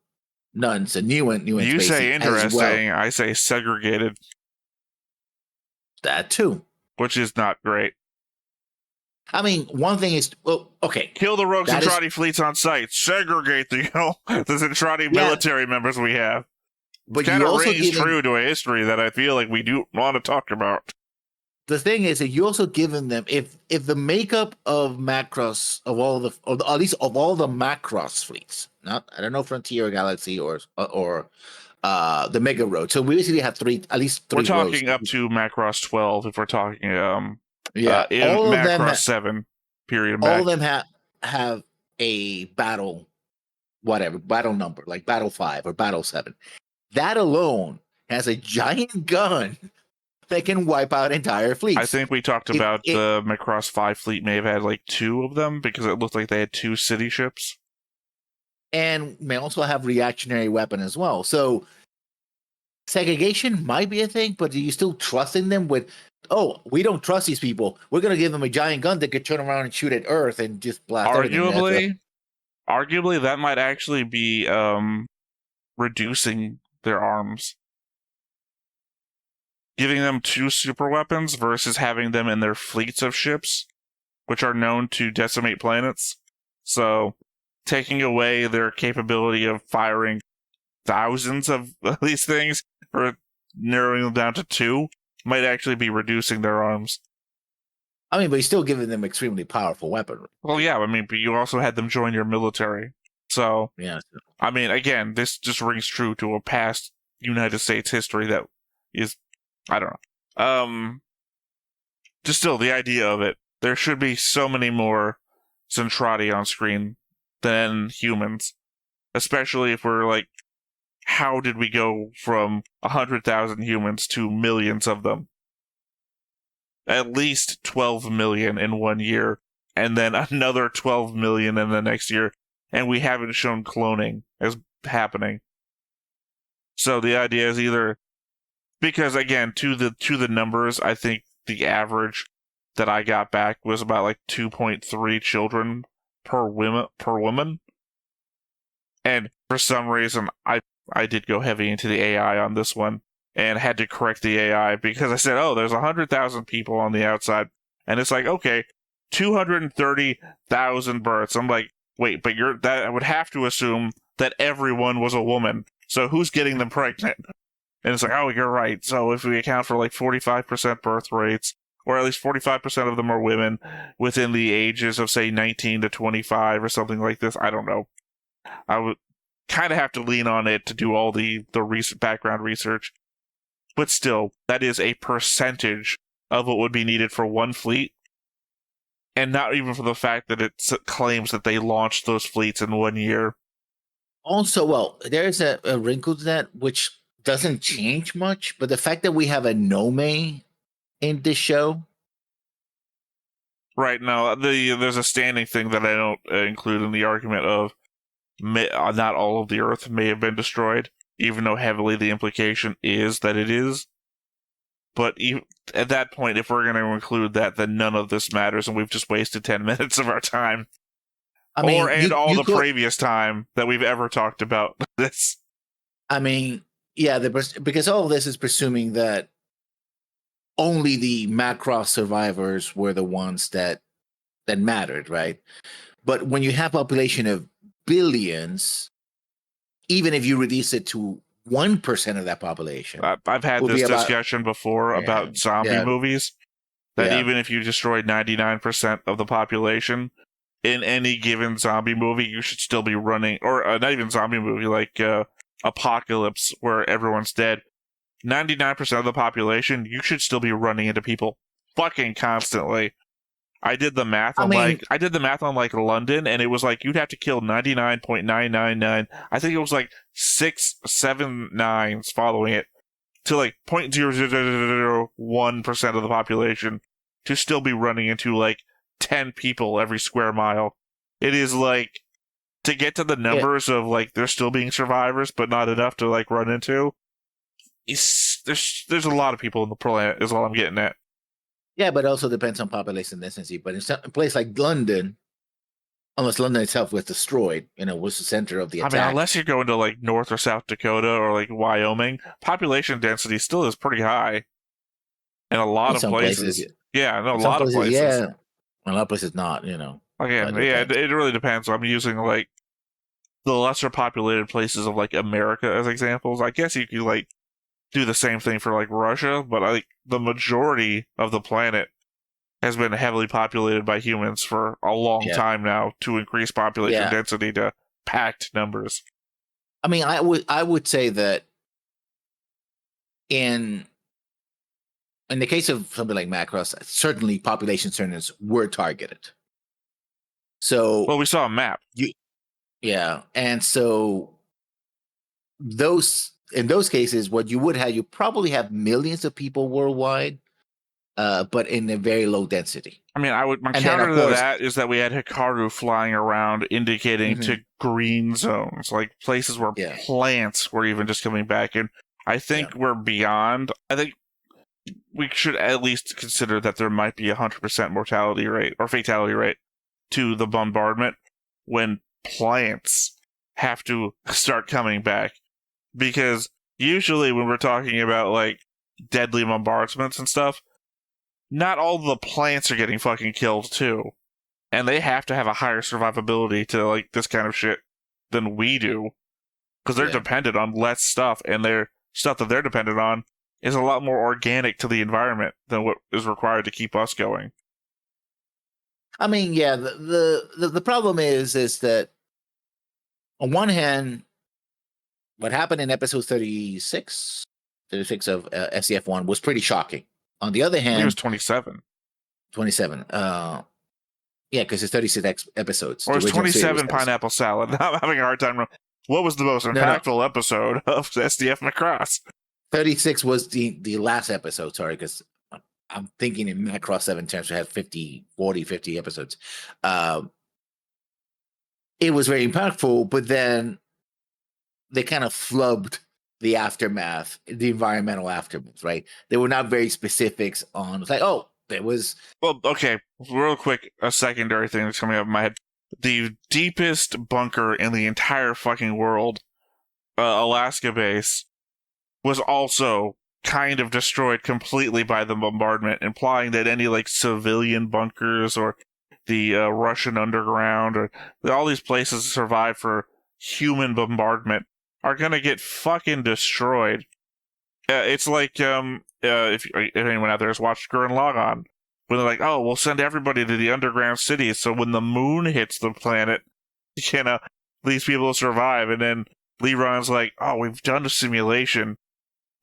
nuns, the new UN Spacey. You say interesting, well. I say segregated. That too. Which is not great. I mean, one thing is, okay. Kill the rogue Zentradi fleets on site. Segregate the Zentradi military members we have. But kind of rings true to a history that I feel like we do want to talk about. The thing is that you also given them, if the makeup of Macross, or at least of all the Macross fleets, I don't know Frontier, Galaxy, or the Mega Road. So we basically have at least three. We're talking up to Macross 12 if we're talking all Macross of them 7 period. All of them have a battle number, like Battle 5 or Battle 7. That alone has a giant gun that can wipe out entire fleets. I think we talked about the Macross 5 fleet may have had like 2 of them because it looked like they had 2 city ships. And may also have reactionary weapon as well. So segregation might be a thing, but are you still trusting them with? Oh, we don't trust these people. We're gonna give them a giant gun that could turn around and shoot at Earth and just blast everything. Arguably, that might actually be reducing their arms. Giving them 2 super weapons versus having them in their fleets of ships, which are known to decimate planets. So, taking away their capability of firing thousands of these things, or narrowing them down to 2, might actually be reducing their arms. I mean, but you're still giving them extremely powerful weaponry. Well, yeah, I mean, but you also had them join your military. So, yeah. I mean, again, this just rings true to a past United States history that is, I don't know. Just still, the idea of it, there should be so many more Zentradi on screen than humans. Especially if we're like, how did we go from 100,000 humans to millions of them? At least 12 million in 1 year, and then another 12 million in the next year, and we haven't shown cloning as happening. So the idea is either, because again, to the numbers, I think the average that I got back was about like 2.3 children per woman. And for some reason, I did go heavy into the AI on this one and had to correct the AI because I said, oh, there's 100,000 people on the outside. And it's like, okay, 230,000 births. I'm like, wait, but I would have to assume that everyone was a woman. So who's getting them pregnant? And it's like, oh, you're right. So if we account for like 45% birth rates, or at least 45% of them are women within the ages of, say, 19 to 25 or something like this, I don't know. I would kind of have to lean on it to do all the background research. But still, that is a percentage of what would be needed for one fleet. And not even for the fact that it claims that they launched those fleets in 1 year. Also, well, there's a wrinkle to that, which doesn't change much. But the fact that we have a Nome in this show. Right, now, there's a standing thing that I don't include in the argument of not all of the Earth may have been destroyed, even though heavily the implication is that it is. But at that point, if we're going to include that, then none of this matters, and we've just wasted 10 minutes of our time. I mean, the previous time that we've ever talked about this. I mean, yeah, because all of this is presuming that only the Macross survivors were the ones that mattered, right? But when you have a population of billions, even if you reduce it to 1% of that population, I've had this discussion before about zombie movies, that even if you destroyed 99% of the population in any given zombie movie, you should still be running, or not even zombie movie, like Apocalypse, where everyone's dead. 99% of the population, you should still be running into people fucking constantly. I did the math on like London, and it was like you'd have to kill 99.999. I think it was like 6, 7 nines following it to like 0.0001% of the population to still be running into like 10 people every square mile. It is like, to get to the numbers of like there still being survivors, but not enough to like run into. There's a lot of people on the planet, is all I'm getting at. Yeah, but it also depends on population density. But in a place like London, unless London itself was destroyed, was the center of the attack. I mean, unless you're going to like North or South Dakota or like Wyoming, population density still is pretty high in a lot of places. Yeah, in a lot of places. Yeah, a lot of places not. Again, it really depends. I'm using like the lesser populated places of like America as examples. I guess you could like do the same thing for like Russia, but like the majority of the planet has been heavily populated by humans for a long time now to increase population density to packed numbers. I mean, I would say that in the case of something like Macross, certainly population centers were targeted. So, well, we saw a map. And so in those cases, what you would have, you probably have millions of people worldwide, but in a very low density. I mean, my counter to that is that we had Hikaru flying around indicating to green zones, like places where plants were even just coming back. And I think we're beyond. I think we should at least consider that there might be 100% mortality rate or fatality rate to the bombardment when plants have to start coming back. Because usually when we're talking about like deadly bombardments and stuff, not all the plants are getting fucking killed too. And they have to have a higher survivability to like this kind of shit than we do. Because they're dependent on less stuff, and their stuff that they're dependent on is a lot more organic to the environment than what is required to keep us going. I mean, yeah, the problem is that on one hand, what happened in episode 36 of SCF-1 was pretty shocking. On the other hand, it was 27. 27. Yeah, because it's 36 episodes. Or it's 27 pineapple salad. I'm having a hard time. What was the most impactful episode of SDF Macross? 36 was the last episode, sorry, because I'm thinking in Macross 7 terms, we had 50 episodes. It was very impactful, but then they kind of flubbed the aftermath, the environmental aftermath, right? They were not very specifics on, it's like, oh, there was... Well, okay, real quick, a secondary thing that's coming up in my head. The deepest bunker in the entire fucking world, Alaska base, was also kind of destroyed completely by the bombardment, implying that any like civilian bunkers or the Russian underground or all these places that survive for human bombardment are gonna get fucking destroyed. It's like if anyone out there has watched Gurren Lagann, when they're like, oh, we'll send everybody to the underground cities, so when the moon hits the planet, these people will survive. And then Leron's like, oh, we've done a simulation.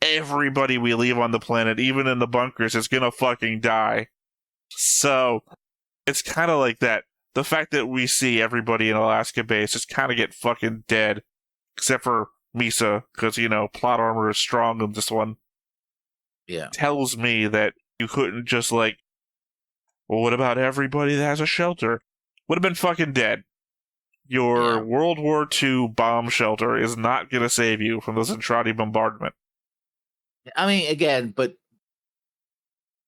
Everybody we leave on the planet, even in the bunkers, is gonna fucking die. So, it's kind of like that. The fact that we see everybody in Alaska base just kind of get fucking dead, except for Misa, because, plot armor is strong in this one. Yeah. Tells me that you couldn't just like, well, what about everybody that has a shelter? Would have been fucking dead. Your World War II bomb shelter is not going to save you from the Zentradi bombardment. I mean, again, but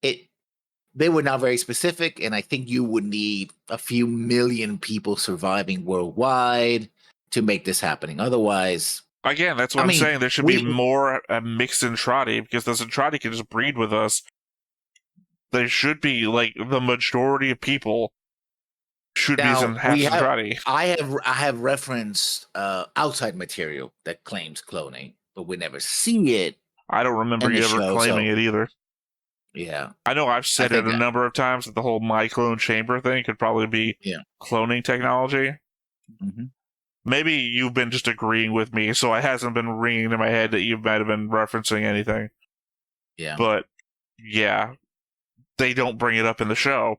they were not very specific, and I think you would need a few million people surviving worldwide to make this happening. Otherwise... Again, that's what I'm saying. There should be more mixed Zentradi, because the Zentradi can just breed with us. There should be, like, the majority of people should be Zentradi. I have referenced outside material that claims cloning, but we never see it. I don't remember you ever claiming it either. Yeah. I know I've said it a number of times that the whole My Clone Chamber thing could probably be cloning technology. Mm-hmm. Maybe you've been just agreeing with me, so it hasn't been ringing in my head that you might have been referencing anything. Yeah. But, yeah, they don't bring it up in the show.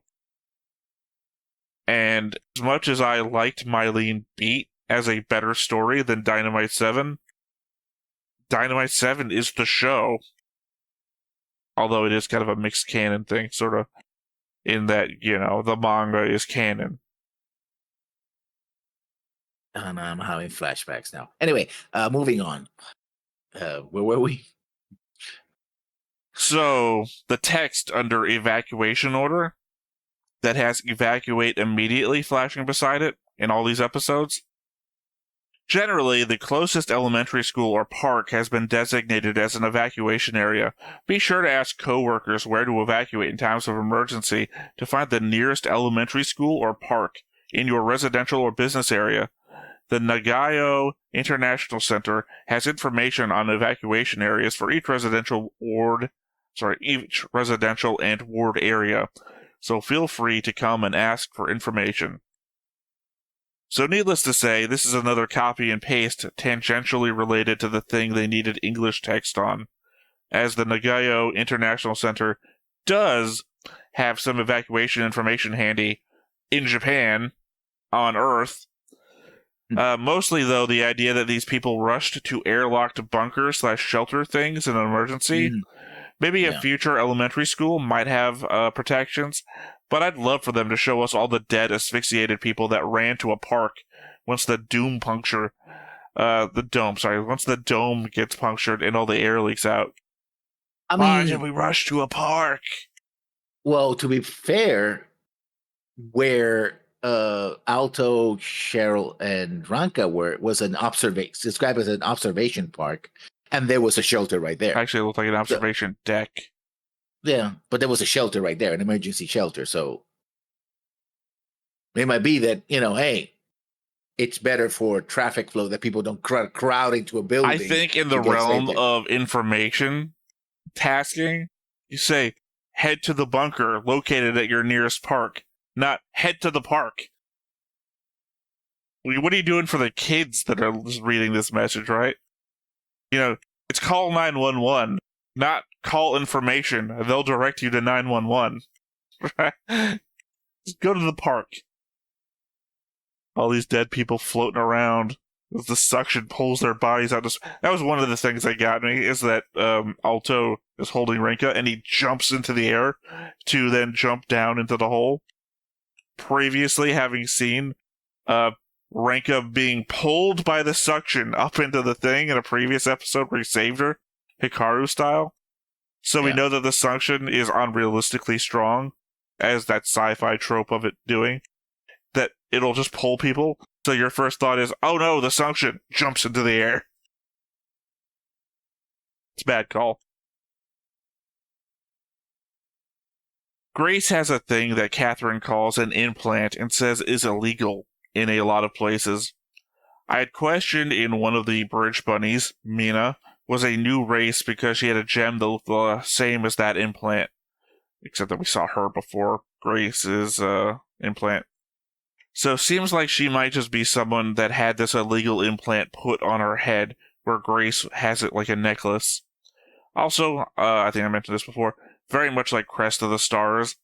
And as much as I liked Mylene Beat as a better story than Dynamite 7, Dynamite 7 is the show. Although it is kind of a mixed canon thing, sort of, in that, the manga is canon. And I'm having flashbacks now. Anyway, moving on. Where were we? So, the text under evacuation order that has evacuate immediately flashing beside it in all these episodes. Generally, the closest elementary school or park has been designated as an evacuation area. Be sure to ask coworkers where to evacuate in times of emergency to find the nearest elementary school or park in your residential or business area. The Nagayo International Center has information on evacuation areas for each residential and ward area, so feel free to come and ask for information. So needless to say, this is another copy and paste tangentially related to the thing they needed English text on, as the Nagayo International Center does have some evacuation information handy in Japan, on Earth. Mostly, though, the idea that these people rushed to airlocked bunker/shelter things in an emergency. Maybe a future elementary school might have protections, but I'd love for them to show us all the dead, asphyxiated people that ran to a park once the doom puncture The dome, sorry. Once the dome gets punctured and all the air leaks out. I Why did mean, we rush to a park? well, to be fair, where Alto, Cheryl, and Ranka were was an observation described as an observation park, and there was a shelter right there. Actually, it looked like an observation deck. Yeah, but there was a shelter right there, an emergency shelter. So it might be that, hey, it's better for traffic flow that people don't crowd into a building. I think in the to get realm saved. of information tasking, you say head to the bunker located at your nearest park, not head to the park. What are you doing for the kids that are just reading this message, right? It's call 911, not call information. They'll direct you to 911. Right? Just go to the park. All these dead people floating around as the suction pulls their bodies out. That was one of the things that got me, is that Alto is holding Rinka and he jumps into the air to then jump down into the hole. Previously having seen Rinka being pulled by the suction up into the thing in a previous episode where he saved her, Hikaru style. So we know that the suction is unrealistically strong, as that sci-fi trope of it doing, that it'll just pull people. So your first thought is, oh no, the suction jumps into the air. It's a bad call. Grace has a thing that Catherine calls an implant and says is illegal in a lot of places. I had questioned in one of the bridge bunnies, Mina, was a new race because she had a gem that looked the same as that implant. Except that we saw her before Grace's implant. So seems like she might just be someone that had this illegal implant put on her head, where Grace has it like a necklace. Also, I think I mentioned this before, very much like Crest of the Stars,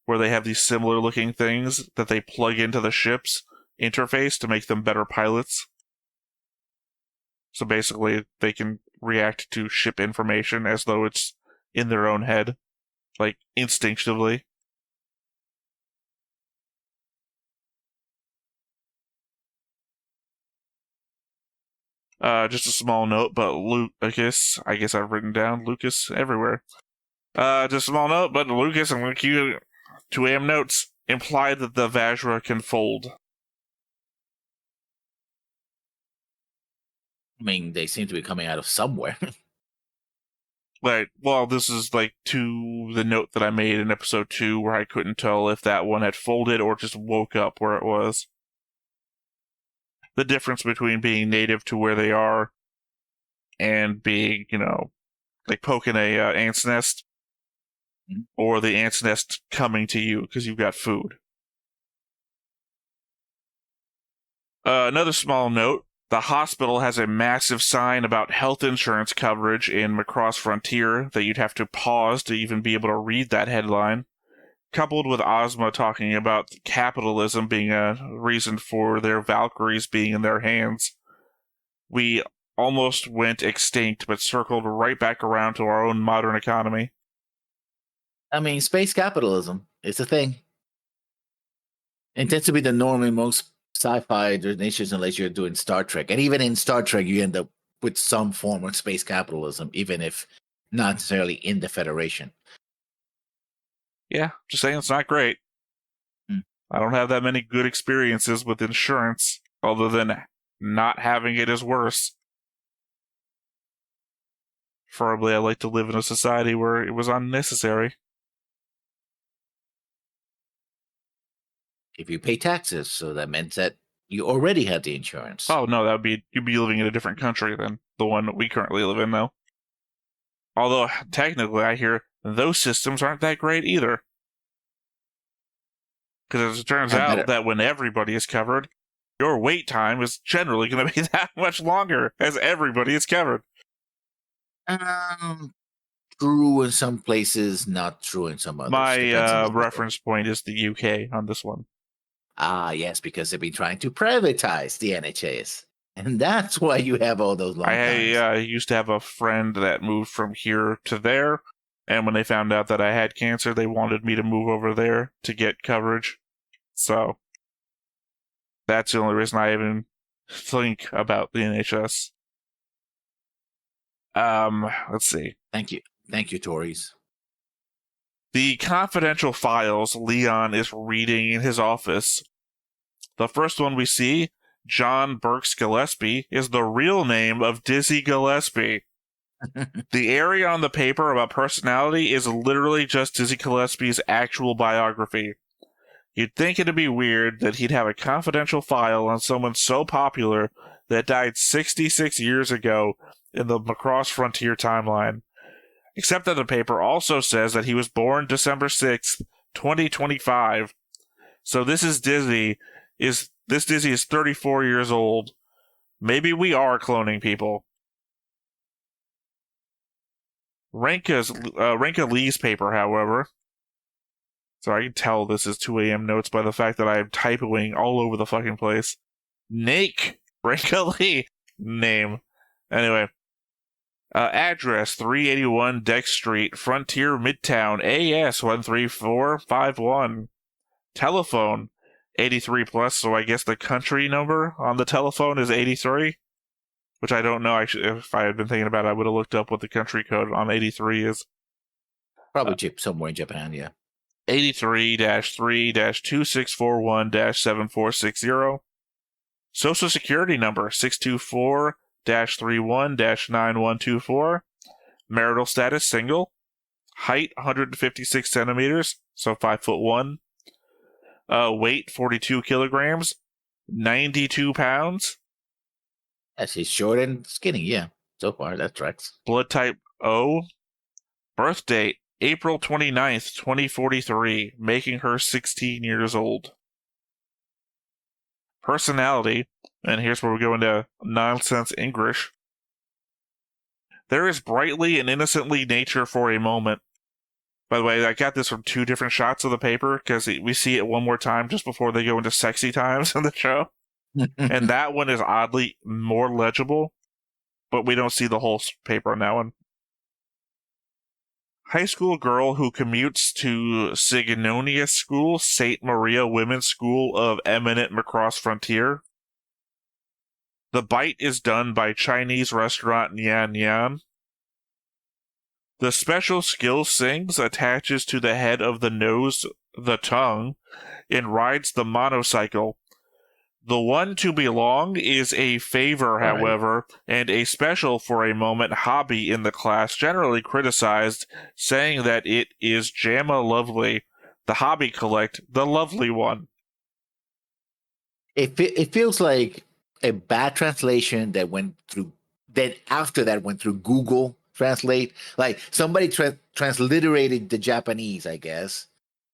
where they have these similar looking things that they plug into the ship's interface to make them better pilots. So basically, they can react to ship information as though it's in their own head, like instinctively. Just a small note, but Lucas, I guess I've written down Lucas everywhere. Just a small note, but Lucas, I'm going to cue 2 AM notes, implied that the Vajra can fold. I mean, they seem to be coming out of somewhere. Right, well, this is like to the note that I made in episode 2 where I couldn't tell if that one had folded or just woke up where it was. The difference between being native to where they are and being, like poking a ant's nest, or the ant's nest coming to you because you've got food. Another small note, the hospital has a massive sign about health insurance coverage in Macross Frontier that you'd have to pause to even be able to read that headline, coupled with Ozma talking about capitalism being a reason for their Valkyries being in their hands. We almost went extinct, but circled right back around to our own modern economy. I mean, space capitalism is a thing. It tends to be the norm in most sci-fi nations, unless you're doing Star Trek. And even in Star Trek, you end up with some form of space capitalism, even if not necessarily in the Federation. Yeah, just saying it's not great. I don't have that many good experiences with insurance, other than not having it is worse. Preferably, I like to live in a society where it was unnecessary. If you pay taxes, so that meant that you already had the insurance. Oh no, you'd be living in a different country than the one that we currently live in, though. Although technically, I hear those systems aren't that great either. Because as it turns out that when everybody is covered, your wait time is generally going to be that much longer as everybody is covered. True in some places, not true in some others. My reference point is the UK on this one. Ah, yes, because they've been trying to privatize the NHS. And that's why you have all those long times. I used to have a friend that moved from here to there, and when they found out that I had cancer, they wanted me to move over there to get coverage. So that's the only reason I even think about the NHS. Let's see. Thank you, Tories. The confidential files Leon is reading in his office. The first one we see, John Burks Gillespie, is the real name of Dizzy Gillespie. The area on the paper about personality is literally just Dizzy Gillespie's actual biography. You'd think it'd be weird that he'd have a confidential file on someone so popular that died 66 years ago in the Macross Frontier timeline. Except that the paper also says that he was born December 6th, 2025. So this Dizzy is 34 years old. Maybe we are cloning people. Renka Lee's paper, however. So I can tell this is 2 a.m. notes by the fact that I am typoing all over the fucking place. Nake! Renka Lee! Name. Anyway. Address 381 Deck Street, Frontier, Midtown, AS 13451. Telephone 83 plus, so I guess the country number on the telephone is 83, which I don't know. Actually, if I had been thinking about it, I would have looked up what the country code on 83 is. Probably somewhere in Japan, yeah. 83-3-2641-7460. Social Security number 624-31-9124. Marital status single. Height 156 centimeters, so 5'1". Weight 42 kilograms. 92 pounds. Yes, he's short and skinny, yeah. So far, that tracks. Blood type O. Birth date April 29th, 2043, making her 16 years old. Personality, and here's where we go into nonsense English. There is brightly and innocently nature for a moment. By the way, I got this from 2 different shots of the paper, because we see it one more time just before they go into sexy times in the show. And that one is oddly more legible, but we don't see the whole paper on that one. High school girl who commutes to Signonia School, St. Maria Women's School of Eminent Macross Frontier. The bite is done by Chinese restaurant Nian Nian. The special skill sings attaches to the head of the nose, the tongue, and rides the monocycle. The one to belong is a favor, however, and a special for a moment hobby in the class generally criticized, saying that it is Jamma Lovely, the hobby collect, the lovely one. It feels like a bad translation that went through, then after that went through Google Translate. Like somebody transliterated the Japanese, I guess,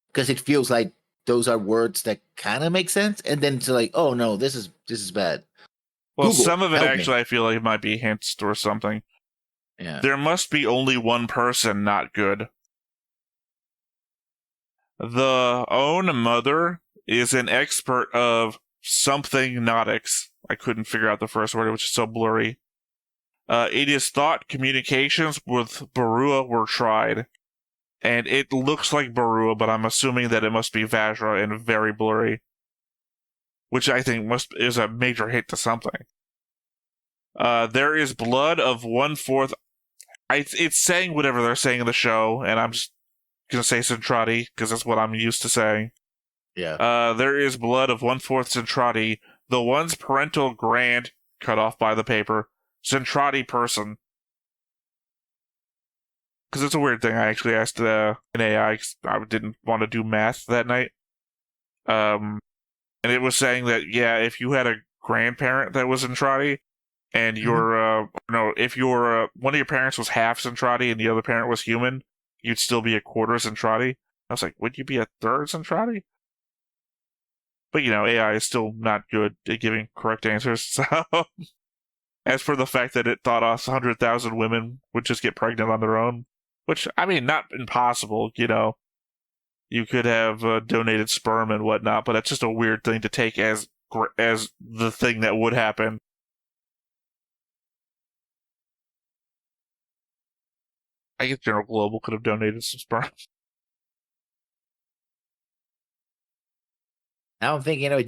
because it feels like those are words that kind of make sense, and then it's like, oh no, this is bad. Well, Google, some of it actually, me. I feel like it might be hints or something. Yeah. There must be only one person not good. The own mother is an expert of something nautics. I couldn't figure out the first word, which is so blurry. It is thought communications with Barua were tried. And it looks like Barua, but I'm assuming that it must be Vajra and very blurry. Which I think is a major hit to something. There is blood of 1/4. It's saying whatever they're saying in the show, and I'm just gonna say Centrati, because that's what I'm used to saying. Yeah. There is blood of 1/4 Centrati, the one's parental grand, cut off by the paper, Centrati person. Because it's a weird thing. I actually asked an AI because I didn't want to do math that night. And it was saying that, yeah, if you had a grandparent that was Centrati, and if your one of your parents was half Centrati and the other parent was human, you'd still be a quarter Centrati. I was like, would you be a third Centrati? But, AI is still not good at giving correct answers. So, as for the fact that it thought 100,000 women would just get pregnant on their own, which, I mean, not impossible, You could have donated sperm and whatnot, but that's just a weird thing to take as the thing that would happen. I guess General Global could have donated some sperm. Now I'm thinking of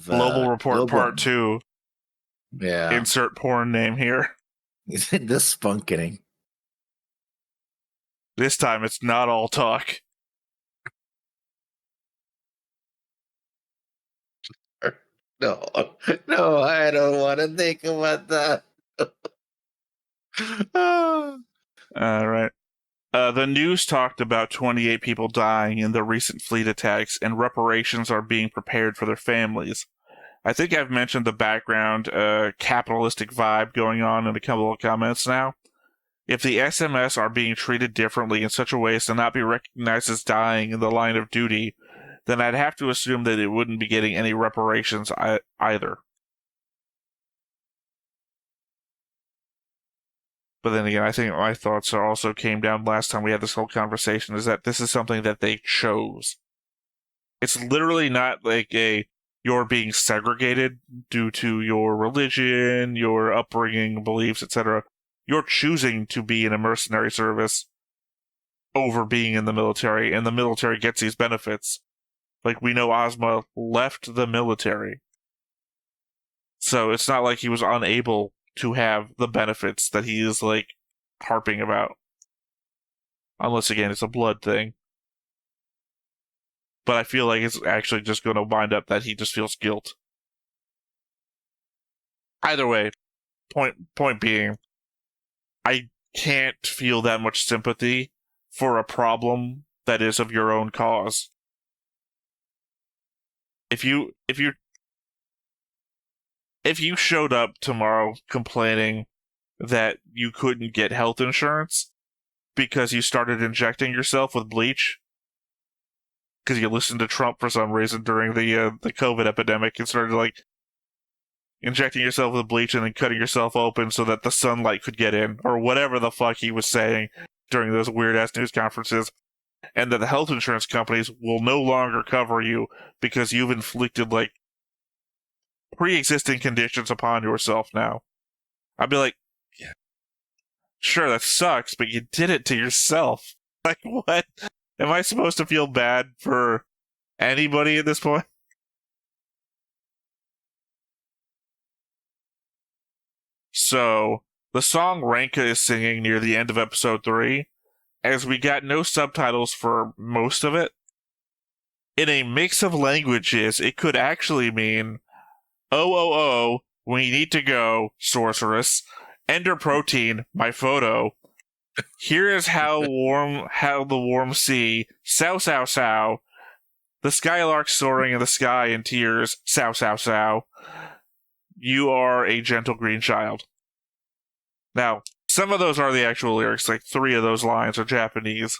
Global Report Global. Part 2. Yeah. Insert porn name here. The spunkening. This time it's not all talk. No, no, I don't want to think about that. All right. The news talked about 28 people dying in the recent fleet attacks, and reparations are being prepared for their families. I think I've mentioned the background capitalistic vibe going on in a couple of comments now. If the SMS are being treated differently in such a way as to not be recognized as dying in the line of duty, then I'd have to assume that it wouldn't be getting any reparations either. But then again, I think my thoughts also came down last time we had this whole conversation, is that this is something that they chose. It's literally not like you're being segregated due to your religion, your upbringing, beliefs, etc. You're choosing to be in a mercenary service over being in the military, and the military gets these benefits. Like, we know Ozma left the military. So it's not like he was unable to have the benefits that he is, like, harping about. Unless, again, it's a blood thing. But I feel like it's actually just going to wind up that he just feels guilt. Either way, point being, I can't feel that much sympathy for a problem that is of your own cause. If you showed up tomorrow complaining that you couldn't get health insurance because you started injecting yourself with bleach because you listened to Trump for some reason during the COVID epidemic and started like injecting yourself with bleach and then cutting yourself open so that the sunlight could get in, or whatever the fuck he was saying during those weird ass news conferences, and that the health insurance companies will no longer cover you because you've inflicted like pre-existing conditions upon yourself now. I'd be like, yeah, sure, that sucks, but you did it to yourself. Like, what? Am I supposed to feel bad for anybody at this point? So, the song Ranka is singing near the end of episode 3, as we got no subtitles for most of it, in a mix of languages, it could actually mean, oh, we need to go, sorceress. Ender protein, my photo. Here is how the warm sea, sow, sow, sow. The skylark soaring in the sky in tears, sow, sow, sow. You are a gentle green child. Now, some of those are the actual lyrics, like 3 of those lines are Japanese.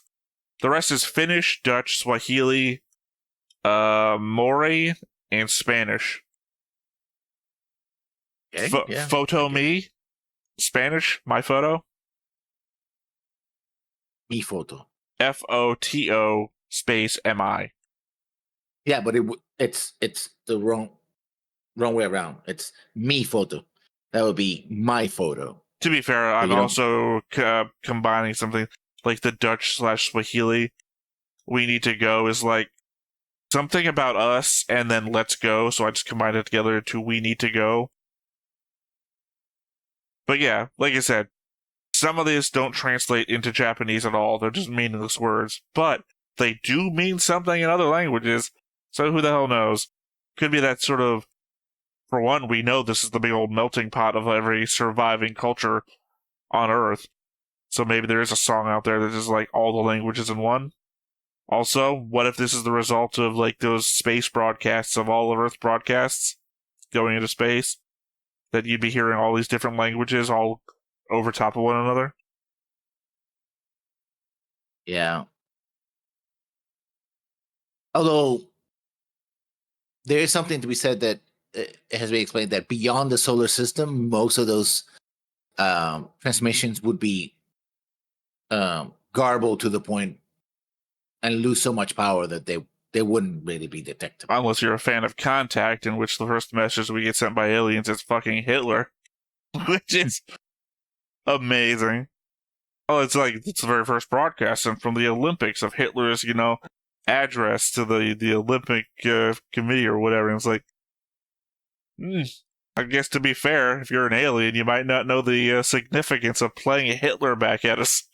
The rest is Finnish, Dutch, Swahili, Mori, and Spanish. Okay, yeah. Photo me, Spanish, my photo. Me photo. FOTO space MI. Yeah, but it's the wrong way around. It's me photo. That would be my photo. To be fair, I'm also combining something like the Dutch / Swahili. We need to go is like something about us and then let's go. So I just combined it together to we need to go. But yeah, like I said, some of these don't translate into Japanese at all. They're just meaningless words. But they do mean something in other languages. So who the hell knows? Could be that sort of, for one, we know this is the big old melting pot of every surviving culture on Earth. So maybe there is a song out there that is like all the languages in one. Also, what if this is the result of like those space broadcasts of all of Earth broadcasts going into space? That you'd be hearing all these different languages all over top of one another? Yeah. Although there is something to be said that it has been explained that beyond the solar system, most of those transmissions would be garbled to the point and lose so much power that they wouldn't really be detectable. Unless you're a fan of Contact, in which the first message we get sent by aliens is fucking Hitler, which is amazing. Oh, it's like it's the very first broadcast from the Olympics of Hitler's, address to the Olympic committee or whatever. And it's like, I guess to be fair, if you're an alien, you might not know the significance of playing Hitler back at us.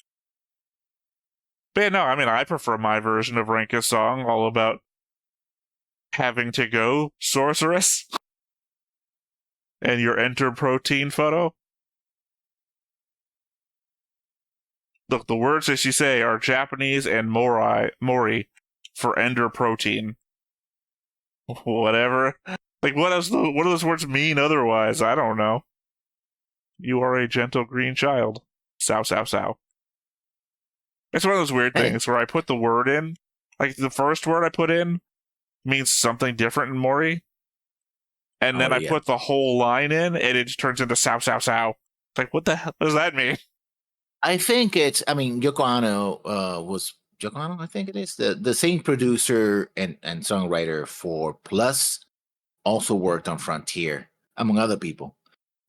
But yeah, no, I mean, I prefer my version of Renka's song, all about having to go, sorceress, and your enter protein photo. Look, the words that she say are Japanese and Mori for ender protein. Whatever. Like, what do those words mean otherwise? I don't know. You are a gentle green child. Sow, sow, sow. It's one of those weird things where I put the word in, like the first word I put in means something different in Mori, and then I put the whole line in, and it just turns into sow, sow, sow. It's like, what the hell does that mean? I think Yoko Ono was Yoko Ono, I think it is. The same producer and songwriter for Plus also worked on Frontier, among other people.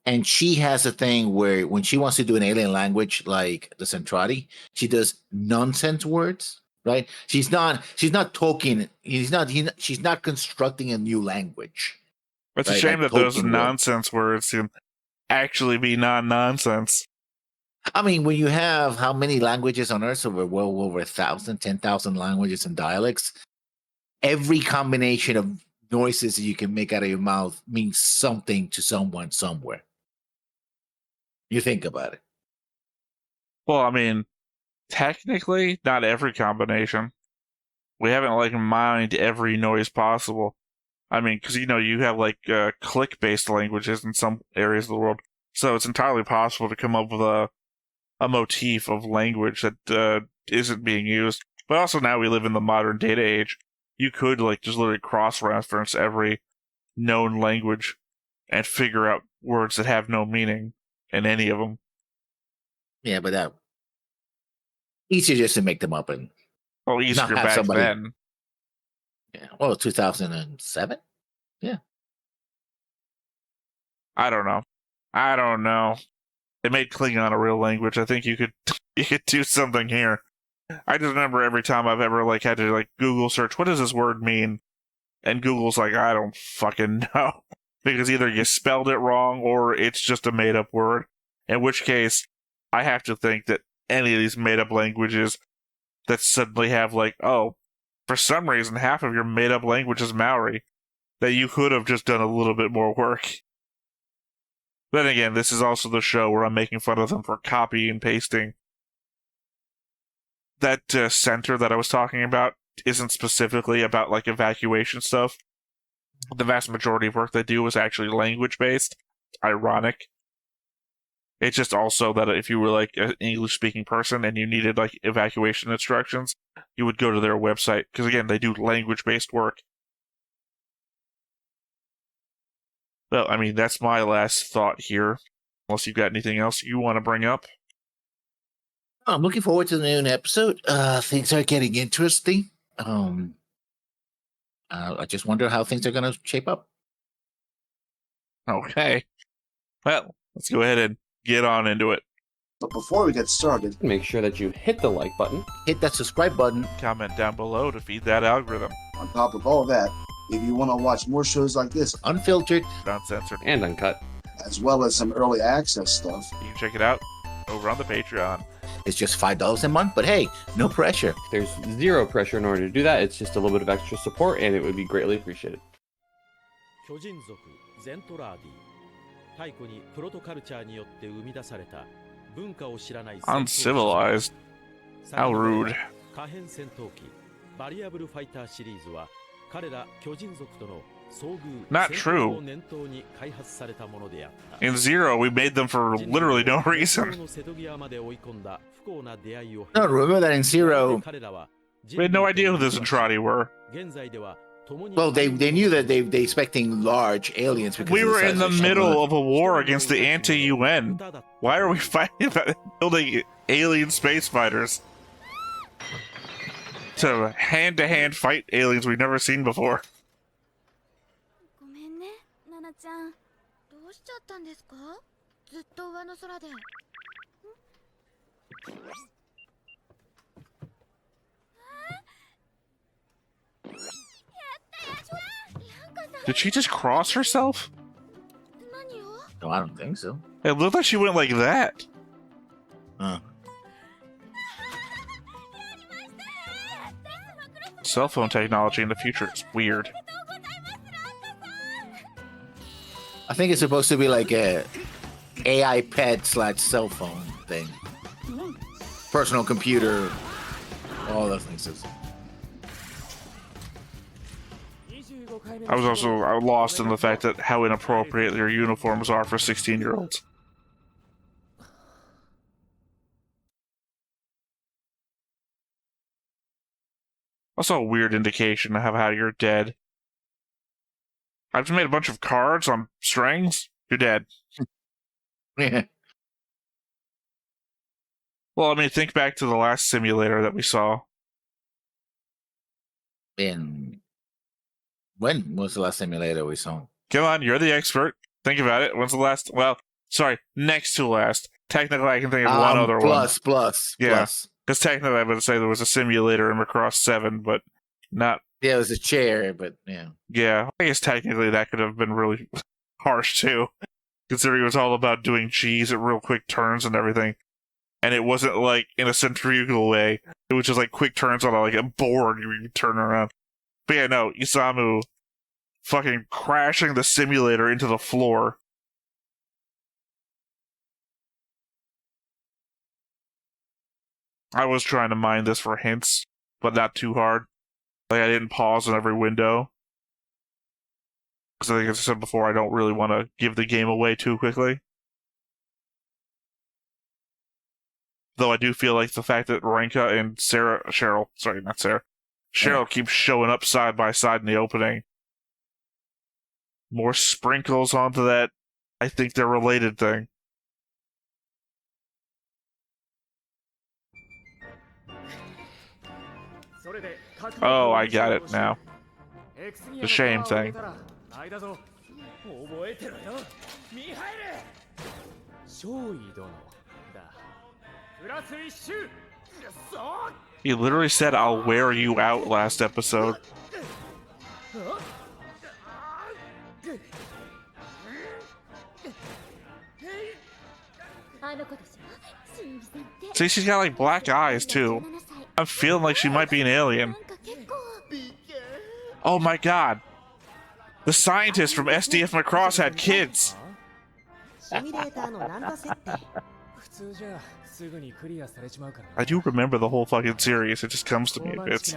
And she has a thing where when she wants to do an alien language like the Centrati, she does nonsense words, right? She's not talking, she's not constructing a new language. It's a shame that those nonsense words can actually be non-nonsense. I mean, when you have how many languages on Earth, over well over 1,000, 10,000 languages and dialects, every combination of noises that you can make out of your mouth means something to someone somewhere. You think about it. Well, I mean, technically, not every combination. We haven't, like, mined every noise possible. I mean, because, you have, like, click-based languages in some areas of the world. So it's entirely possible to come up with a motif of language that isn't being used. But also now we live in the modern data age. You could, like, just literally cross-reference every known language and figure out words that have no meaning in any of them. Yeah, but that easier just to make them up and easier back then. Yeah, well, 2007. Yeah, I don't know. They made Klingon a real language. I think you could do something here. I just remember every time I've ever had to Google search, what does this word mean? And Google's like, I don't fucking know. Because either you spelled it wrong or it's just a made up word. In which case, I have to think that any of these made up languages that suddenly have for some reason half of your made up language is Maori, that you could have just done a little bit more work. Then again, this is also the show where I'm making fun of them for copy and pasting. That center that I was talking about isn't specifically about evacuation stuff. The vast majority of work they do is actually language-based. Ironic. It's just also that if you were an English-speaking person and you needed evacuation instructions, you would go to their website, because again, they do language-based work. Well, I mean, that's my last thought here. Unless you've got anything else you want to bring up. I'm looking forward to the new episode. Things are getting interesting. I just wonder how things are going to shape up. Okay. Well, let's go ahead and get on into it. But before we get started, make sure that you hit the like button, hit that subscribe button, comment down below to feed that algorithm. On top of all that, if you want to watch more shows like this, unfiltered, uncensored, and uncut, as well as some early access stuff, you can check it out over on the Patreon. It's just $5 a month, but hey, no pressure. There's zero pressure in order to do that. It's just a little bit of extra support, and it would be greatly appreciated. Uncivilized. How rude. Not true. In Zero, we made them for literally no reason. No, remember that in Zero, we had no idea who the Zentradi were. Well, they knew that they expecting large aliens. Because we were in the middle of a war against the anti-UN. Why are we fighting about building alien space fighters? To hand-to-hand fight aliens we've never seen before. Did she just cross herself? No, I don't think so. It looked like she went like that. Huh. Cell phone technology in the future is weird. I think it's supposed to be like a AI pet / cell phone thing. Personal computer, all those things. I was also lost in the fact that how inappropriate their uniforms are for 16-year-olds. Also a weird indication of how you're dead. I've just made a bunch of cards on strings. You're dead. Yeah. Well, I mean, think back to the last simulator that we saw. And when was the last simulator we saw? Come on, you're the expert. Think about it. When's the last? Well, sorry, next to last. Technically, I can think of one other one. Plus. Because technically, I would say there was a simulator in Macross 7, but not. Yeah, it was a chair, but yeah. Yeah, I guess technically that could have been really harsh too, considering it was all about doing G's at real quick turns and everything. And it wasn't like in a centrifugal way. It was just like quick turns on a board you turn around. But yeah, no, Isamu fucking crashing the simulator into the floor. I was trying to mine this for hints, but not too hard. Like, I didn't pause on every window. Because I think, as I said before, I don't really want to give the game away too quickly. Though I do feel like the fact that Renka and Cheryl keeps showing up side by side in the opening. More sprinkles onto that, I think they're related thing. Oh, I got it now. The shame thing. He literally said, "I'll wear you out" last episode. See, she's got like black eyes too. I'm feeling like she might be an alien. Oh my god. The scientist from SDF Macross had kids. I do remember the whole fucking series. It just comes to me a bit.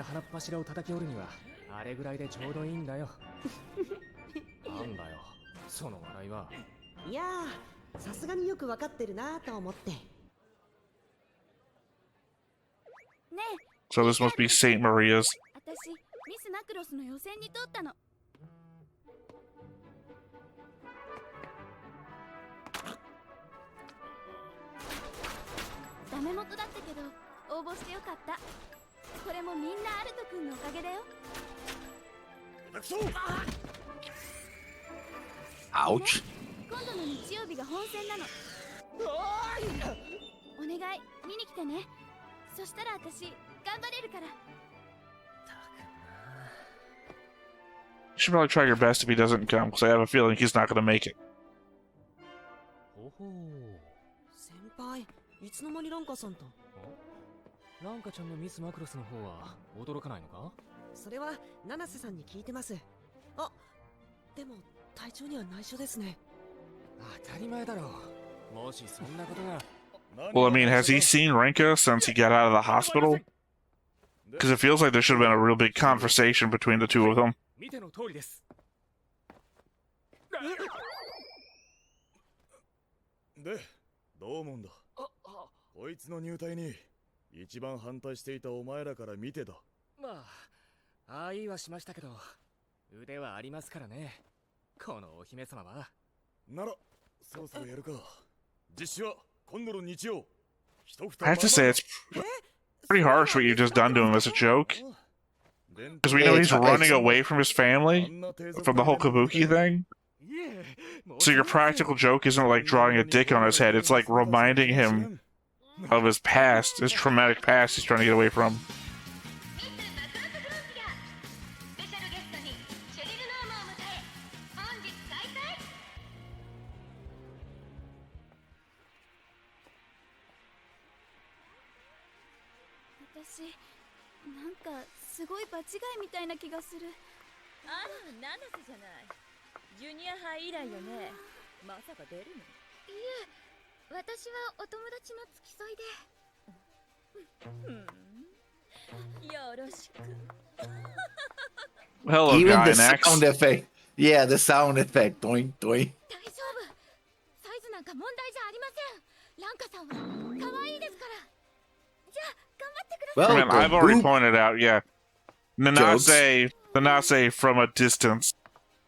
So this must be Saint Maria's. Ouch. You should probably try your best if he doesn't come, because I have a feeling he's not going to make it. ランカちゃんのミスマクロスの方は驚かないのか？それは七瀬さんに聞いてます。あ、でも体調には内緒ですね。当たり前だろう。もしそんなことが。Well, I mean, has he seen Renka since he got out of the hospital? Because it feels like there should have been a real big conversation between the two of them. 見ての通りです。で、どう思うんだ。こいつの入隊に一番反対していたお前らから見てた。まあ、ああ言いはしましたけど、腕はありますからね。このお姫様は。なら、そろそろやるか。実施は今度の日曜。I have to say, it's pretty harsh what you've just done to him as a joke. Because we know he's running away from his family, from the whole Kabuki thing. So your practical joke isn't like drawing a dick on his head, it's like reminding him of his past, his traumatic past he's trying to get away from. 私なんかすごい場違いみたいな気がする。あら、七瀬じゃない。ジュニア杯以来よね。まさか出るの？いえ、私はお友達の付き添いで。よろしく。 Hello, Even the Gynax. sound effect. Yeah, the sound effect. Doink, doink. 大丈夫。サイズなんか問題じゃありません。ランカさんは可愛いですから。じゃあ頑張ってください。I Well, mean, the I've already boob pointed out, yeah. The Nase from a distance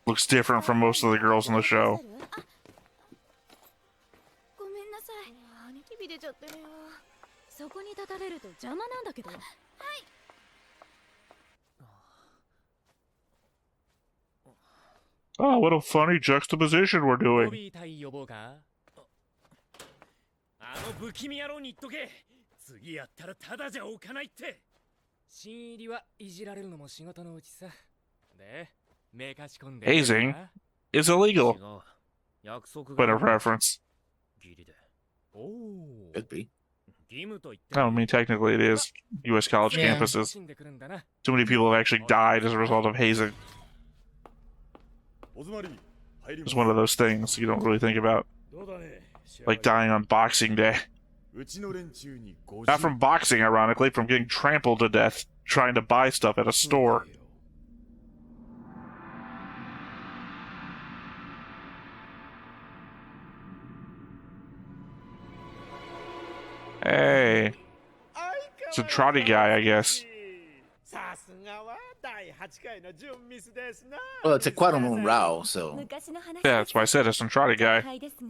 looks different from most of the girls in the show. ごめんなさい。ニキビ出ちゃってるよ。そこに立たれると邪魔なんだけど。はい。Oh, what a funny juxtaposition we're ロ doing. ビー対呼ぼうか。あの不気味野郎に言っとけ。次やったらただじゃおかないって。新入りはいじられるのも仕事のうちさ。で、めかし込んで。 Hazing is illegal. 違う。約束 Point が of reference. ギリで。おお。 could be. 義務と言って。 I mean, technically it is U.S. college Yeah. campuses. 死んでくるんだな。 Too many people have actually died as a result of hazing. おつまり入りま It's す。 one of those things you don't really think about. どうだね。 Like dying on Boxing Day. うちの連中に50 Not from boxing, ironically, from getting trampled to death trying to buy stuff at a store. Hey. It's a trotty guy, I guess. Well, it's a Quadramoon Rao, so 昔の話 Yeah, that's why I said it's a trotty guy. はいですが、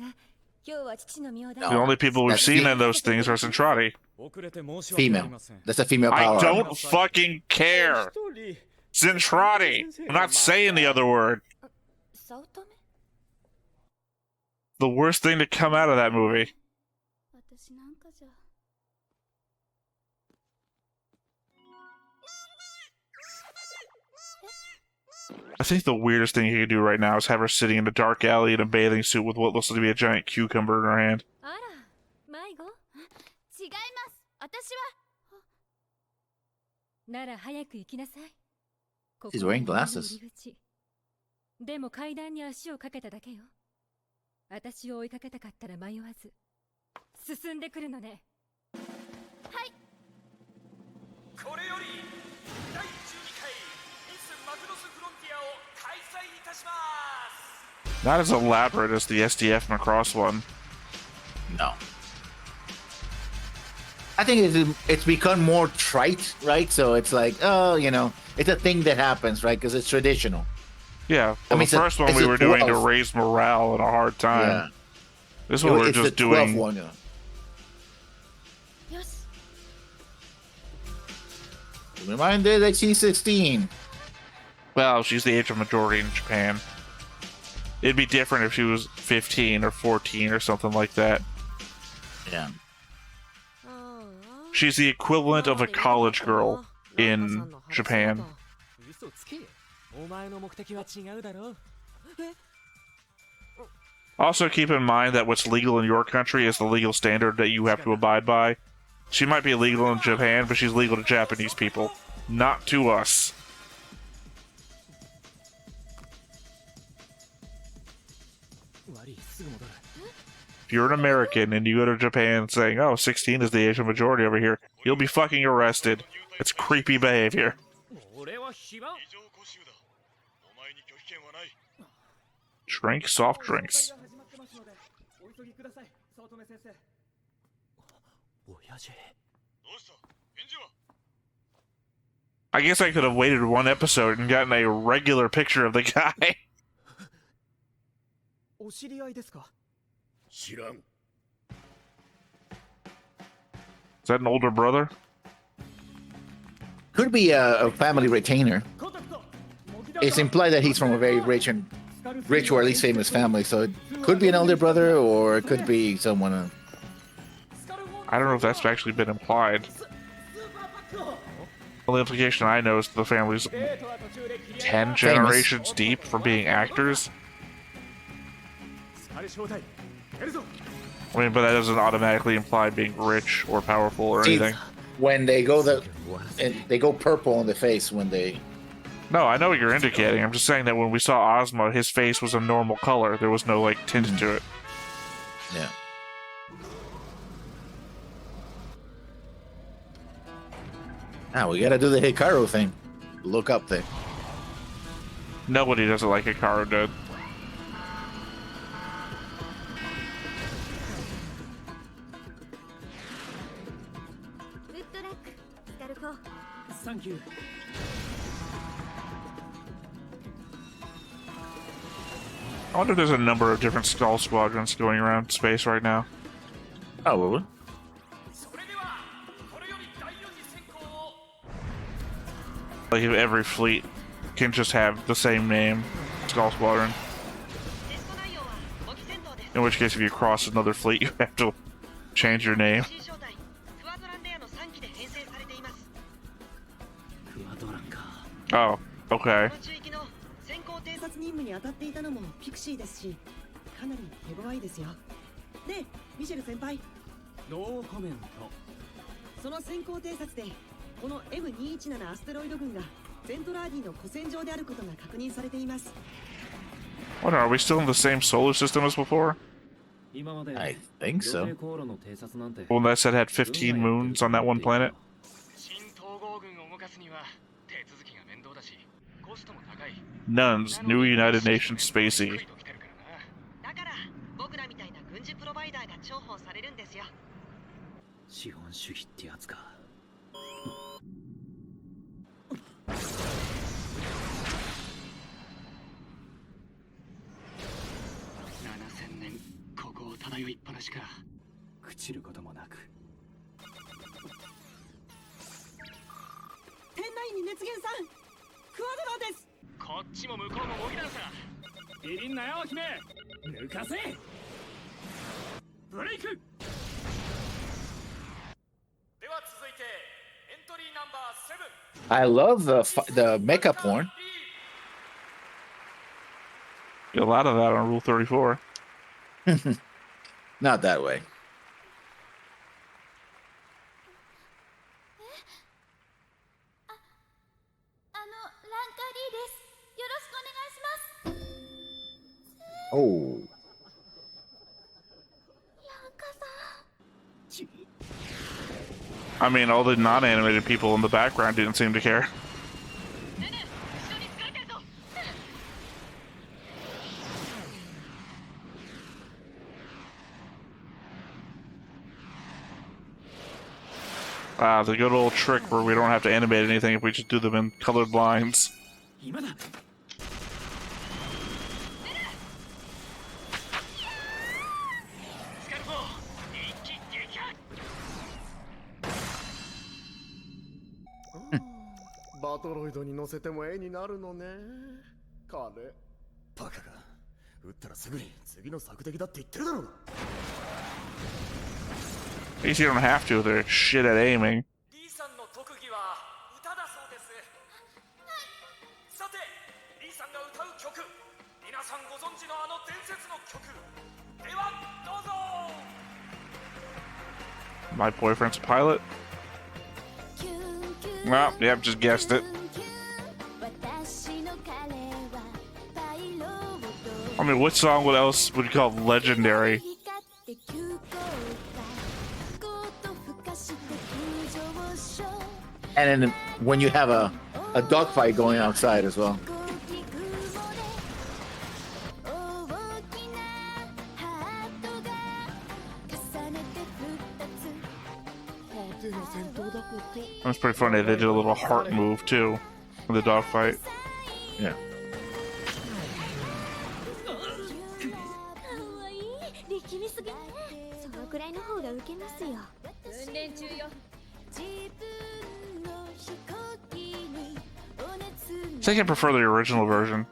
今日は父の名 The の only people we've That's seen fe- in those things are Centrati. 遅れて申し訳あり female. ません。 That's a female I power. don't fucking care. Centrati. I'm not saying the other word. 早乙女？ The worst thing to come out of that movie. 私なんかじゃ。I think the weirdest thing you could do right now is have her sitting in a dark alley in a bathing suit with what looks to be a giant cucumber in her hand. あら、迷子？違います。私は。なら早く行きなさい。 She's wearing glasses. ここが入り口でも階段に足をかけただけよ。私を追いかけたかったら迷わず進んでくるのね。はい。これより第12回ミスマクロスフロンティアを開催いたします。 Not as elaborate as the SDF Macross one. No. I think it's become more trite, right? So it's like, oh, you know, it's a thing that happens, right? Because it's traditional. Yeah, I well, mean, the first one it's we a were doing to 12. raise morale in a hard time. Yeah. This one we're It's the just 12th doing. one. よし。 Reminded that she's 16. Well, she's the age of majority in Japan. It'd be different if she was 15 or 14 or something like that. Yeah. She's the equivalent of a college girl in Japan. 嘘つけ。お前の目的は違うだろ。え？ Also, keep in mind that what's legal in your country is the legal standard that you have to abide by. She might be illegal in Japan, but she's legal to Japanese people, not to us. If you're an American and you go to Japan saying, oh, 16 is the Asian majority over here, you'll be fucking arrested. It's creepy behavior. 俺は暇。 異常講習だ。お前に拒否権はない。 Drink soft drinks. お急ぎください、早乙女先生。親父。どうした返事は I guess I could have waited one episode and gotten a regular picture of the guy. お知り合いですか？知らん。 Is that an older brother? Could be a family retainer. It's implied that he's from a very rich or at least famous family. So it could be an older brother or it could be someone. I don't know if that's actually been implied. The only implication I know is the family's 10 generations deep from being actors. I mean, but that doesn't automatically imply being rich or powerful or See, anything. when they go they go purple on the face when they. No, I know what you're indicating. I'm just saying that when we saw Ozma, his face was a normal color. There was no, like, tint to it. Yeah. Now we gotta do the Hikaru thing. Look up thing. Nobody does it like Hikaru did. Good luck, Hikaru-ko. Thank you. I wonder if there's a number of different Skull Squadrons going around space right now. Probably. Like if every fleet can just have the same name, Skull Squadron. In which case, if you cross another fleet, you have to change your name. Oh, okay. 偵察任務に当たっていたのもピクシーですし、かなり手強いですよ。で、ミシェル先輩。ノーコメント。その先行偵察で、この M217 アステロイド群がゼントラーディの古戦場であることが確認されています。What are we still in the same solar system as before? I think so. Well, that said had 15 moons on that one planet. Nuns, new United Nations spacey. だから僕らみたいな軍事プロバイダーが重宝されるんですよ。資本主義ってやつか。7000年ここを漂いっぱなしか。朽ちることもなく。店内に熱源さん、クワドラです。こっちも向こうも模擬なんさ。ビビんなよ姫、抜かせ。ブレイク。では続いてエントリーナンバー7。 I love the mecha porn. Get a lot of that on Rule 34. Not that way. ランカリーです。よろしくお願いします。 Oh. ランカさん。 I mean, all the non-animated people in the background didn't seem to care. The good old trick where we don't have to animate anything if we just do them in colored lines. At least you don't have to, they're shit at aiming. リーさんの特技は歌だそうです。さて、リーさんが歌う曲、皆さんご存知のあの伝説の曲。ではどうぞ。 My boyfriend's a pilot? Well, yep, just guessed it. I mean, what song what else would you call legendary? And then when you have a dogfight going outside as well. That's pretty funny. They did a little heart move too in the dogfight. Yeah. 力みすぎ。そのくらいの方がウケますよ。訓練中よ。 I think I prefer the original version.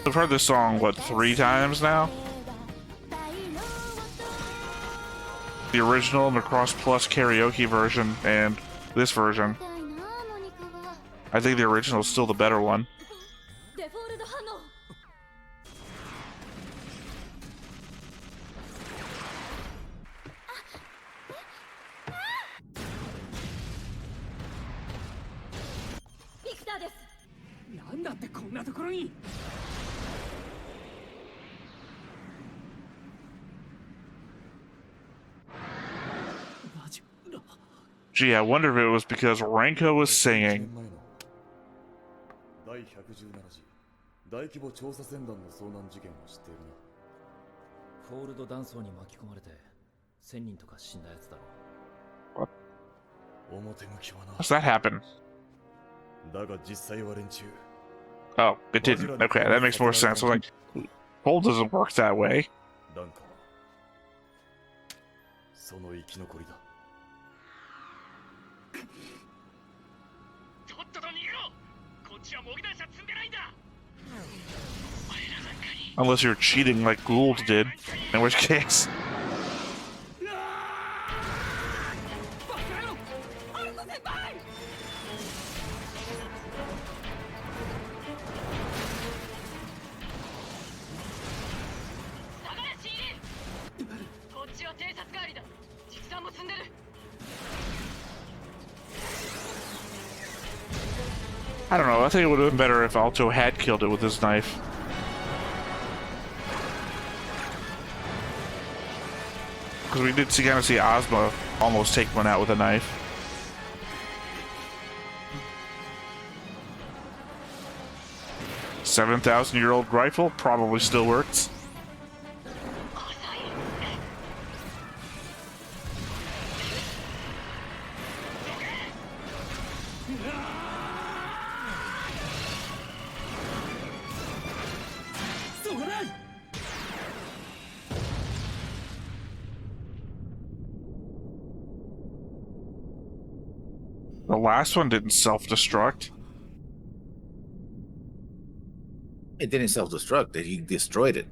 I've heard this song, what, 3 times now? The original, Macross Plus karaoke version, and this version. I think the original is still the better one. デフォルト反応。 あなところに。 Gee, I wonder if it was because Renko was singing. 第117次大規模調査船団の遭難事件を知っているな。フォールド断層に巻き込まれて1000人とか死んだやつだろ。表向きはな。 How's that happen? だが実際は連中。 Oh, it didn't. Okay, that makes more sense. I was like, Pole doesn't work that way. ランカはその生き残りだ。 Unless you're cheating like Gould did, in which case. I don't know, I think it would have been better if Alto had killed it with his knife. Because we did kind of see Ozma almost take one out with a knife. $7,000-year-old rifle probably still works. The last one didn't self-destruct. It didn't self-destruct. He destroyed it.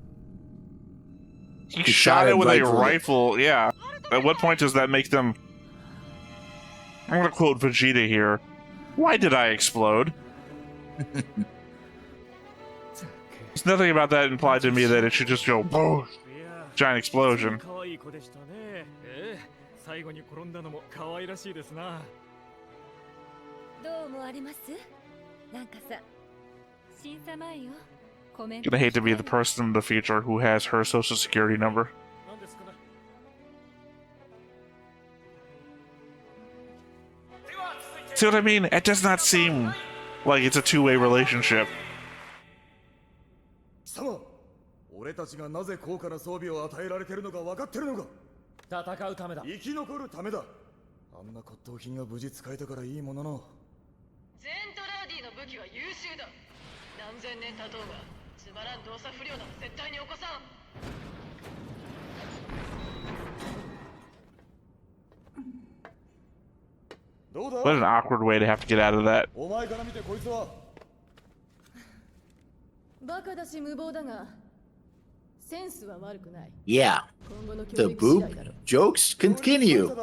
He shot it with a rifle. Yeah. At what point does that make them... I'm gonna quote Vegeta here. Why did I explode? There's nothing about that implied to me that it should just go boom. Giant explosion. 最後に転んだのも可愛らしいですな。どう思われます？なんかさ、審査前よ。コメン Gonna hate to be the person in the future who has her social security number. See what I mean? It does not seem like it's a two-way relationship. 貴様、俺たちがなぜ高価な装備を与えられてるのか分かってるのか？戦うためだ。生き残るためだ。あんな骨董品が無事使えたからいいものの。ゼントラーディの武器は優秀だ。何千年経とうがつまらん動作不良など絶対に起こさん。 What an awkward way to have to get out of that. お前から見てこいつは。バカだし無謀だが、センスは悪くない。 Yeah. The boob jokes continue.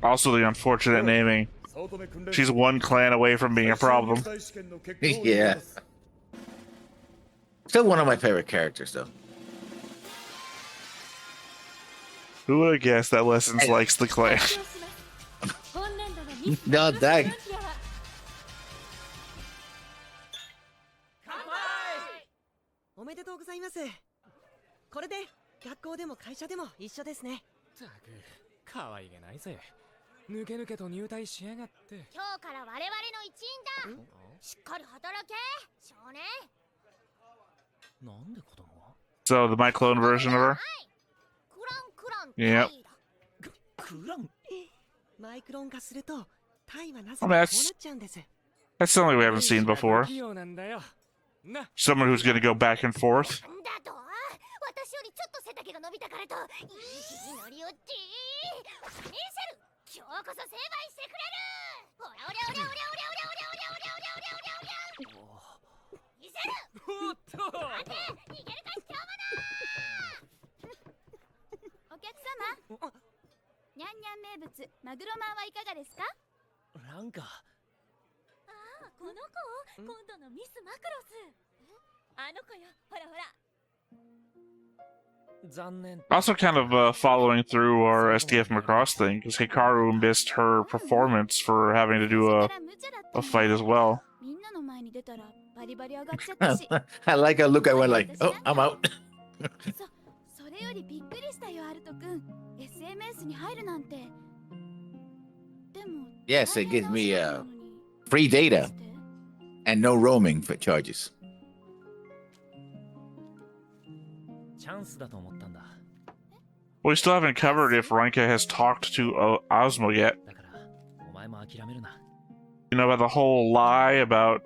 Also the unfortunate naming. She's one clan away from being a problem. Yeah. Still one of my favorite characters, though. Who would have guessed that Lessons likes the clan? No, that. おめでとうございます。これで学校でも会社でも一緒ですね。たく、可愛げないぜ。抜け抜けと入隊しやがって。今日から我々の一員だ。しっかり働け、少年。なんで子供は So the my clone version of her? クランクラン。 Yep. クラン。マイクロン化すると、タイはなぜ I こう mean, なっ that's, ちゃうんです。 that's something we haven't seen before. 器用なんだよ。な。 Someone who's gonna go back and forth. なんだと？私よりちょっと背丈が伸びたからといいノリをってミシェル、今日こそ成敗してくれる。おらおらおらおらおらおらおらおらおらおらおらおらミシェル、おっと。待て、逃げるかしちゃうもの。お客様、ニャンニャン名物マグロマンはいかがですか？なんかああ、この子、今度のミスマクロス。あの子よ、ほらほら。 残念。 Also kind of following through our SDF Macross thing, because Hikaru missed her performance for having to do a fight as well. みんなの前 I like a look. I went like, oh, I'm out. Yes, it gives me free data and no roaming for charges. チャンスだと思ったんだ。 We still haven't covered if Renka has talked to Ozmo yet. だからお前も諦めるな。 You know about the whole lie about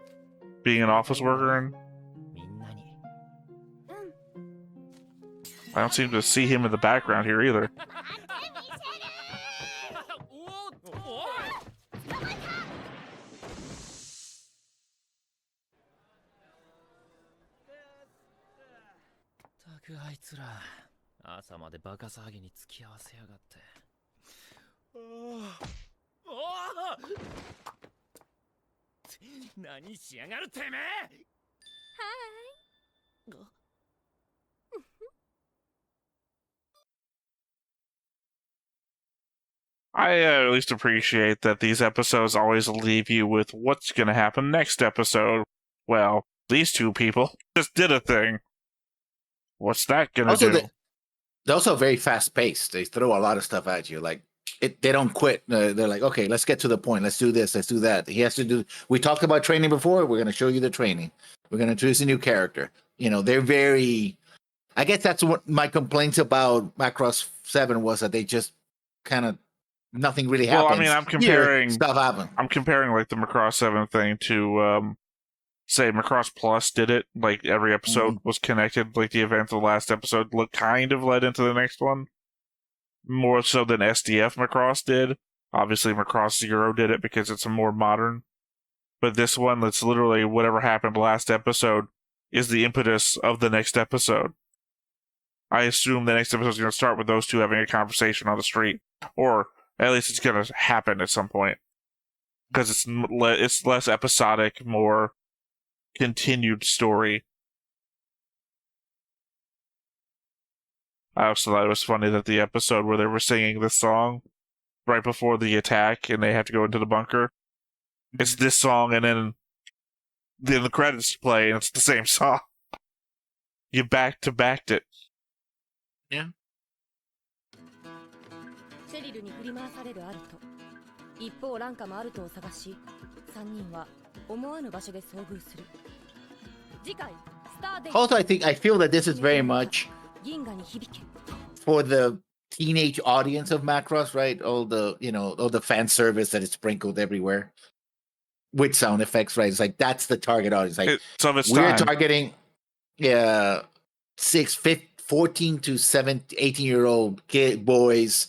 being an office worker? And みんなに。 I don't seem to see him in the background here either. ったくあいつら朝までバカ騒ぎに付き合わせやがって。何しやがるてめえ。はい。I at least appreciate that these episodes always leave you with what's going to happen next episode. Well, these two people just did a thing. What's that going to do? They're also very fast paced. They throw a lot of stuff at you. Like they don't quit. They're like, okay, let's get to the point. Let's do this. Let's do that. He has to do. We talked about training before. We're going to show you the training. We're going to introduce a new character. You know, they're very. I guess that's what my complaints about Macross 7 was, that they just kind of nothing really happens. Well, I mean, I'm comparing stuff happen. I'm comparing like the Macross 7 thing to say Macross Plus did it. Like every episode was connected. Like the event of the last episode kind of led into the next one. More so than SDF Macross did. Obviously, Macross 0 did it because it's a more modern. But this one, that's literally whatever happened last episode is the impetus of the next episode. I assume the next episode is going to start with those two having a conversation on the street. Or at least it's going to happen at some point. Because it's less episodic, more continued story. I also thought it was funny that the episode where they were singing this song right before the attack and they have to go into the bunker, it's this song and then the credits play and it's the same song. You back-to-backed it. Yeah. セリルに振り回されるアルト。一方ランカもアルトを探し、3人は思わぬ場所で遭遇する。次回スターデイ。 Also, I feel that this is very much for the teenage audience of Macross, right? All the fan service that is sprinkled everywhere with sound effects, right? It's like that's the target audience. Like it's of its we're time. targeting 14 to 18-year-old boys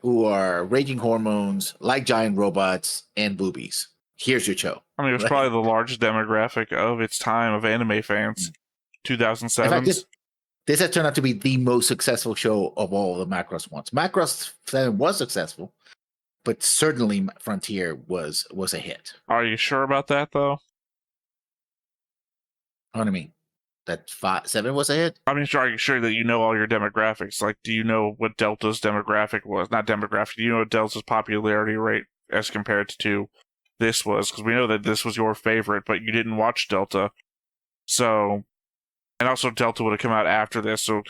who are raging hormones, like giant robots and boobies. Here's your show. I mean, it was probably the largest demographic of its time of anime fans. 2007. In fact, this has turned out to be the most successful show of all the Macross ones. Macross 7 was successful, but certainly Frontier was a hit. Are you sure about that, though? What do you mean? That 7 was a hit? I mean, are you sure that you know all your demographics? Like, do you know what Delta's demographic was? Not demographic. Do you know what Delta's popularity rate as compared to this was? Because we know that this was your favorite, but you didn't watch Delta. So, and also Delta would have come out after this, so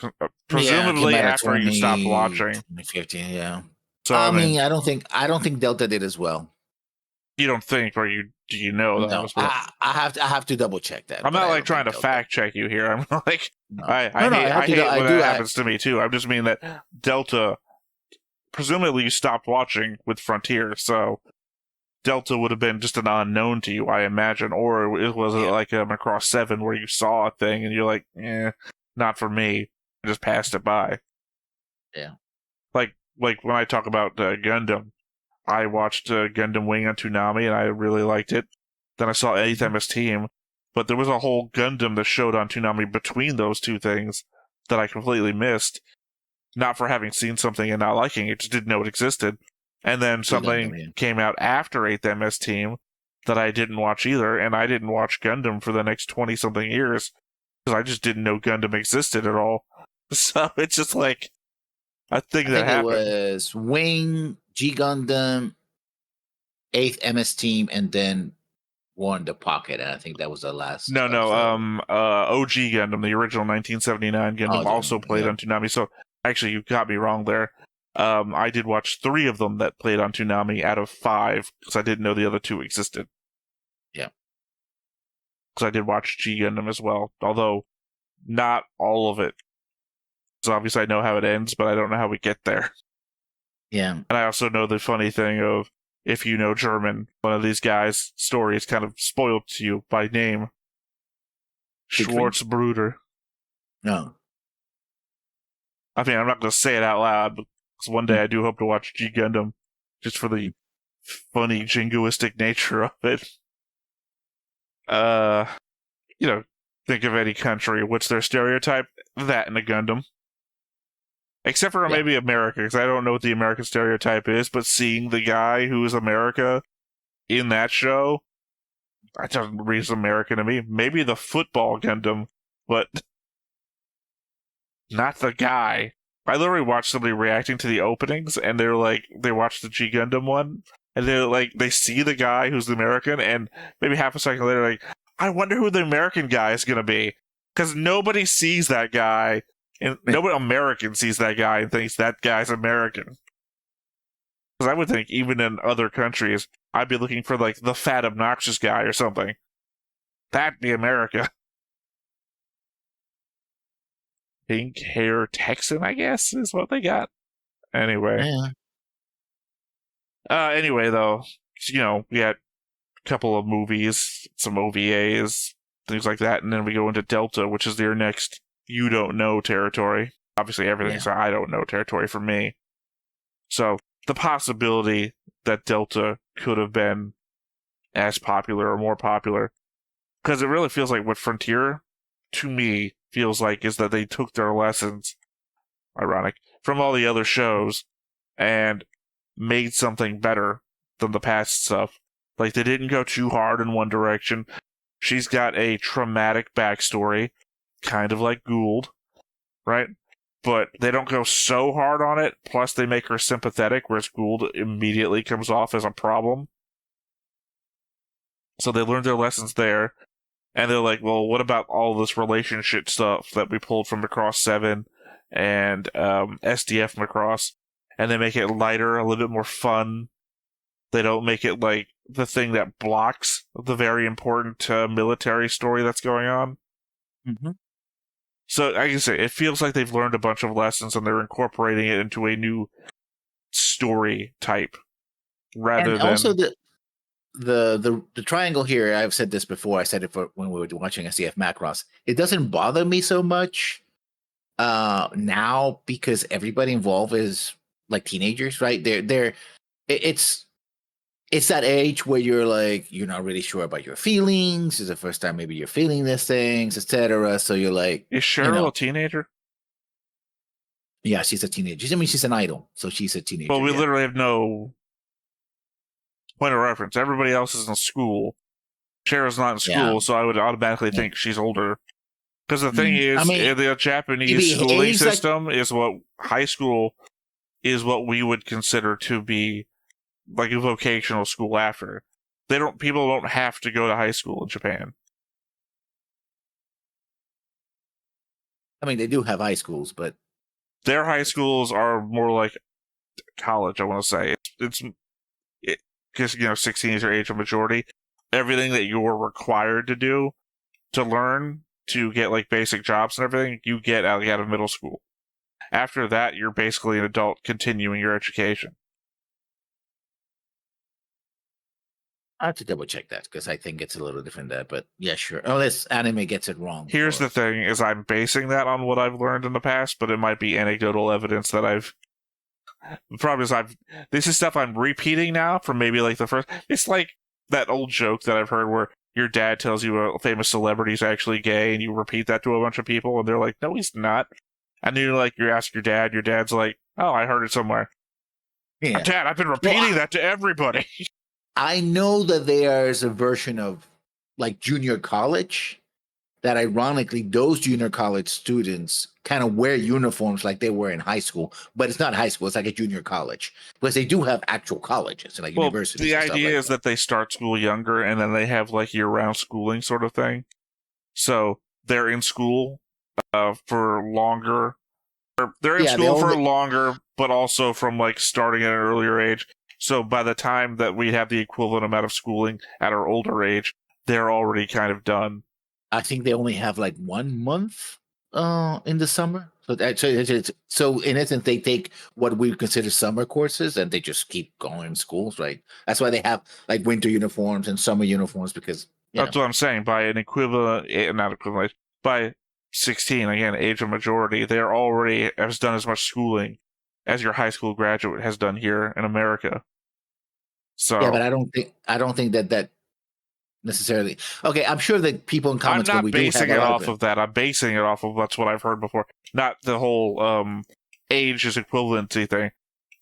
presumably after you stopped watching. 2015, yeah. So I mean, I don't think Delta did as well. You don't think, or do you know that? No, as well? I have to double check that. I'm not like trying to fact check you here. I'm like, no. I hate when that happens to me too. I just mean that Delta, presumably you stopped watching with Frontier, so Delta would have been just an unknown to you, I imagine, or it was like a Macross 7 where you saw a thing and you're like, not for me. I just passed it by. Yeah. Like when I talk about Gundam, I watched Gundam Wing on Toonami and I really liked it. Then I saw 8th MS Team, but there was a whole Gundam that showed on Toonami between those two things that I completely missed. Not for having seen something and not liking it, just didn't know it existed. And then something came out after 8th MS Team that I didn't watch either, and I didn't watch Gundam for the next 20-something years because I just didn't know Gundam existed at all. So it's just like a thing that happened. It was Wing, G Gundam, 8th MS Team, and then worn the pocket, and I think that was the last. No, of no. the- OG Gundam, the original 1979 Gundam, also played on Toonami. So actually, you got me wrong there. I did watch 3 of them that played on Toonami out of 5 because I didn't know the other 2 existed. Yeah. Because I did watch G Gundam as well, although not all of it. So obviously I know how it ends, but I don't know how we get there. Yeah. And I also know the funny thing of, if you know German, one of these guys' story is kind of spoiled to you by name. Schwarzbruder. No. I mean, I'm not going to say it out loud, because one day I do hope to watch G Gundam, just for the funny jingoistic nature of it. Think of any country. What's their stereotype? That in a Gundam. Except for maybe America, because I don't know what the American stereotype is, but seeing the guy who is America in that show, that doesn't read as American to me. Maybe the football Gundam, but not the guy. I literally watched somebody reacting to the openings, and they're like, they watched the G Gundam one, and they're like, they see the guy who's the American, and maybe half a second later, like, I wonder who the American guy is going to be. Because nobody sees that guy, and nobody American sees that guy and thinks that guy's American. Because I would think, even in other countries, I'd be looking for, like, the fat, obnoxious guy or something. That'd be America. Pink hair Texan, I guess, is what they got. Anyway. Yeah. Anyway, though, we had a couple of movies, some OVAs, things like that, and then we go into Delta, which is their next you don't know territory. Obviously, everything's I don't know territory for me. So, the possibility that Delta could have been as popular or more popular, because it really feels like what Frontier, to me, feels like is that they took their lessons, ironic, from all the other shows and made something better than the past stuff. Like, they didn't go too hard in one direction. She's got a traumatic backstory, kind of like Gould, right? But they don't go so hard on it, plus they make her sympathetic, whereas Gould immediately comes off as a problem. So they learned their lessons there, and they're like, well, what about all this relationship stuff that we pulled from Macross 7 and SDF Macross? And they make it lighter, a little bit more fun. They don't make it like the thing that blocks the very important military story that's going on. Mm-hmm. So, like I say, it feels like they've learned a bunch of lessons and they're incorporating it into a new story type. Rather and than... also the triangle here, I've said this before, I said it when we were watching SDF Macross. It doesn't bother me so much now because everybody involved is like teenagers, right? It's that age where you're like, you're not really sure about your feelings. It's the first time maybe you're feeling these things, etc. So you're like, is Cheryl a teenager? Yeah, she's a teenager. I mean, she's an idol, so she's a teenager. But we literally have no point of reference. Everybody else is in school. Cheryl's not in school, so I would automatically think she's older. Because the thing is, the Japanese schooling system is what high school is what we would consider to be like a vocational school after. People don't have to go to high school in Japan. I mean, they do have high schools, but their high schools are more like college, I want to say. It's because 16 is your age of majority. Everything that you're required to do to learn to get like basic jobs and everything, you get out of middle school. After that, you're basically an adult continuing your education. I have to double check that because I think it's a little different there, but yeah, sure. Unless anime gets it wrong. Here's the thing, is I'm basing that on what I've learned in the past, but it might be anecdotal evidence that the problem is this is stuff I'm repeating now from maybe like the first. It's like that old joke that I've heard where your dad tells you a famous celebrity is actually gay, and you repeat that to a bunch of people, and they're like, no, he's not. And then you ask your dad's like, oh, I heard it somewhere. Yeah. Dad, I've been repeating that to everybody. I know that there's a version of like junior college that ironically those junior college students kind of wear uniforms like they were in high school, but it's not high school, it's like a junior college because they do have actual colleges and like Well, universities the and stuff idea like is that they start school younger and then they have like year-round schooling sort of thing. So they're in school for longer. They're in school for longer, but also from like starting at an earlier age. So by the time that we have the equivalent amount of schooling at our older age, they're already kind of done. I think they only have like 1 month in the summer. So so in essence, they take what we consider summer courses and they just keep going in schools, right? That's why they have like winter uniforms and summer uniforms because that's what I'm saying. By an equivalent, not equivalent, by 16, again, age of majority, they're already has done as much schooling as your high school graduate has done here in America. So yeah, but I don't think that necessarily. Okay, I'm sure that people in comments. I'm not we basing do have it off of that. I'm basing it off of that's what I've heard before. Not the whole age is equivalency thing.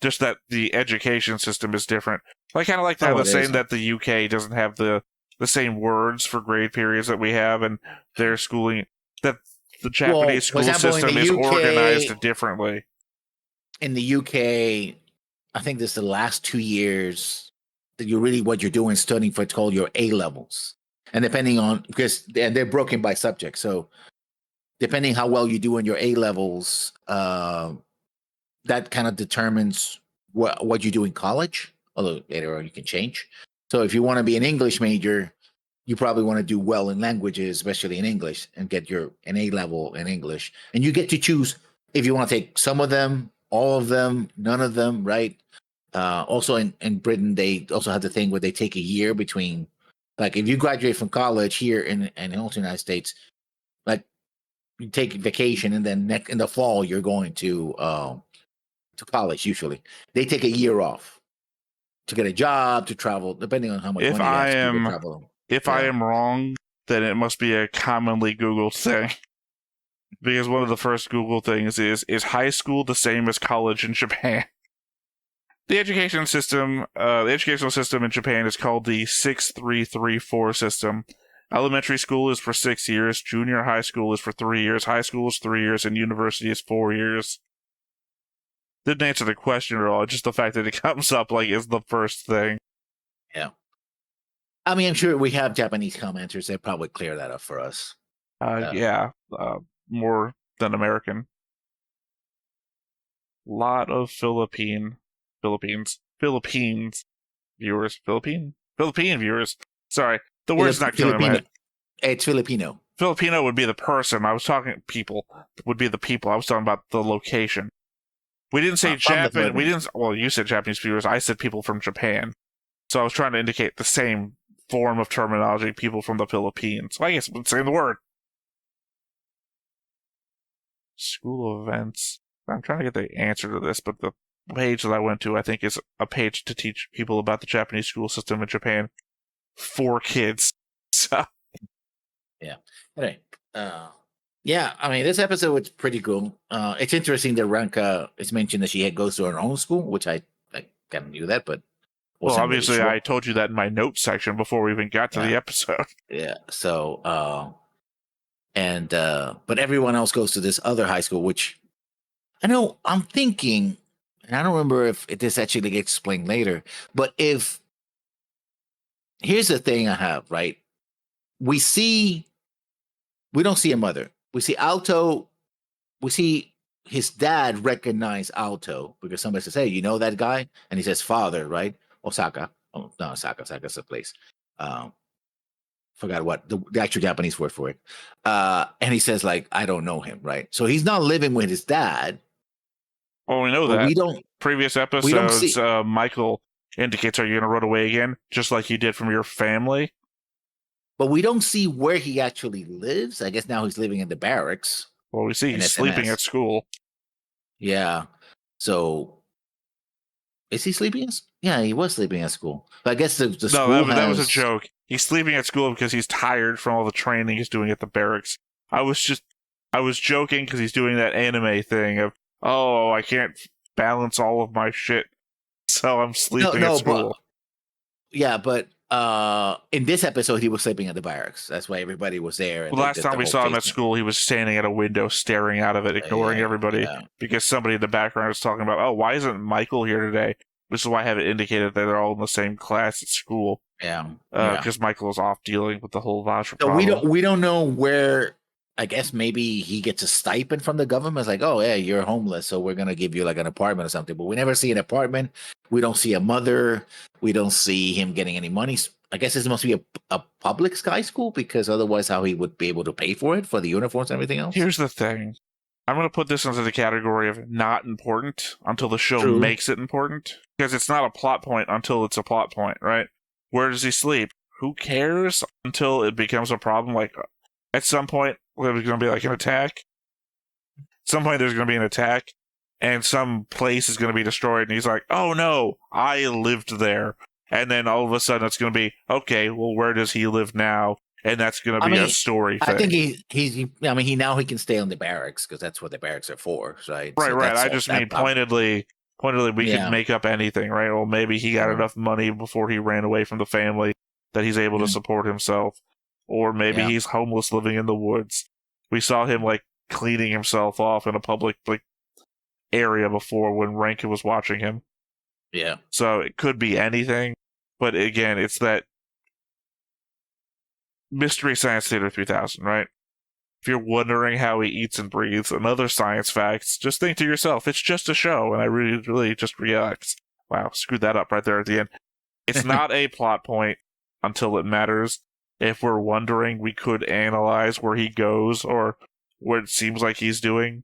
Just that the education system is different. I kind of like how they're saying that the UK doesn't have the same words for grade periods that we have, and their schooling that the Japanese school system is organized differently. In the UK, I think this is the last 2 years that what you're doing is studying for it's called your A levels. And depending on because they're broken by subject. So depending how well you do in your A levels, that kind of determines what you do in college, although later on you can change. So if you want to be an English major, you probably want to do well in languages, especially in English, and get an A level in English. And you get to choose if you want to take some of them, all of them, none of them, right? Also in Britain, they also have the thing where they take a year between, like if you graduate from college here in also the United States, like you take vacation and then in the fall you're going to college. Usually, they take a year off to get a job, to travel, depending on how much money you have to travel. If I am wrong, then it must be a commonly Googled thing. Because one of the first Google things is high school the same as college in Japan? The educational system in Japan is called the 6334 system. Elementary school is for 6 years, junior high school is for 3 years, high school is 3 years, and university is 4 years. Didn't answer the question at all, just the fact that it comes up like is the first thing. Yeah. I mean, I'm sure we have Japanese commenters. They probably clear that up for us. More than American. Lot of Philippine viewers. Philippine viewers. Sorry, the word's not coming to my head. It's Filipino. Filipino would be the person. I was talking people. Would be the people. I was talking about the location. We didn't say Japan. We didn't. Well, you said Japanese viewers. I said people from Japan. So I was trying to indicate the same form of terminology. People from the Philippines. Well, I guess I'm saying the word. School events. I'm trying to get the answer to this, but the page that I went to, I think, is a page to teach people about the Japanese school system in Japan for kids. So, yeah. Anyway, yeah. I mean, this episode was pretty cool. It's interesting that Ranka is mentioned that she goes to her own school, which I kind of knew that, but well, obviously, really I told you that in my notes section before we even got to the episode. Yeah. So, but everyone else goes to this other high school, which I know I'm thinking, and I don't remember if this actually gets explained later, but here's the thing I have, right? We don't see a mother. We see Alto. We see his dad recognize Alto because somebody says, hey, you know that guy? And he says, father, right? Osaka. Oh, no, Osaka's the place. Forgot what the actual Japanese word for it. And he says, like, I don't know him, right? So he's not living with his dad. Well, we know that. We don't. Previous episodes, Michael indicates, are you going to run away again? Just like you did from your family. But we don't see where he actually lives. I guess now he's living in the barracks. Well, we see he's sleeping at school. Yeah. So, is he sleeping? Yeah, he was sleeping at school. But I guess the school that was a joke. He's sleeping at school because he's tired from all the training he's doing at the barracks. I was joking because he's doing that anime thing of, oh, I can't balance all of my shit, so I'm sleeping at school. But in this episode, he was sleeping at the barracks. That's why everybody was there. And Well, last time we saw him at school, he was standing at a window, staring out of it, ignoring everybody, because somebody in the background was talking about, oh, why isn't Michael here today? Which is why I have it indicated that they're all in the same class at school. Because Michael is off dealing with the whole voucher problem. We don't know where. I guess maybe he gets a stipend from the government. It's like, oh yeah, you're homeless, so we're gonna give you like an apartment or something. But we never see an apartment. We don't see a mother. We don't see him getting any money. I guess this must be a public sky school, because otherwise, how he would be able to pay for it, for the uniforms and everything else? Here's the thing. I'm going to put this into the category of not important until the show makes it important. Because it's not a plot point until it's a plot point, right? Where does he sleep? Who cares until it becomes a problem? Like, at some point, there's going to be like an attack. At some point, there's going to be an attack, and some place is going to be destroyed, and he's like, oh no, I lived there. And then all of a sudden, it's going to be, okay, well, where does he live now? And that's going to be a story thing. I think he now he can stay on the barracks, because that's what the barracks are for, right? Right. I just mean pointedly, we could make up anything, right? Well, maybe he got enough money before he ran away from the family that he's able to support himself. Or maybe he's homeless living in the woods. We saw him, like, cleaning himself off in a public, like, area before when Rankin was watching him. Yeah. So it could be anything. But again, it's that Mystery Science Theater 3000, right? If you're wondering how he eats and breathes and other science facts, just think to yourself, it's just a show, and I really just relax. Wow, screwed that up right there at the end. It's not a plot point until it matters. If we're wondering, we could analyze where he goes or what it seems like he's doing.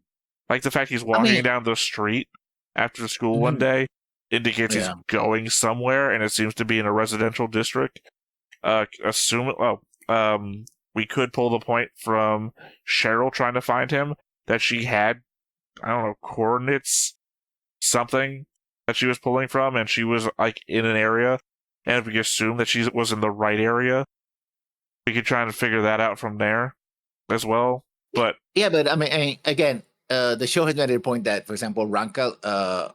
Like the fact he's walking down the street after school one day indicates he's going somewhere, and it seems to be in a residential district. We could pull the point from Cheryl trying to find him that she had, I don't know, coordinates, something that she was pulling from, and she was like in an area, and if we assume that she was in the right area, we could try and figure that out from there as well. But I mean, again, the show has made a point that, for example, Ranka,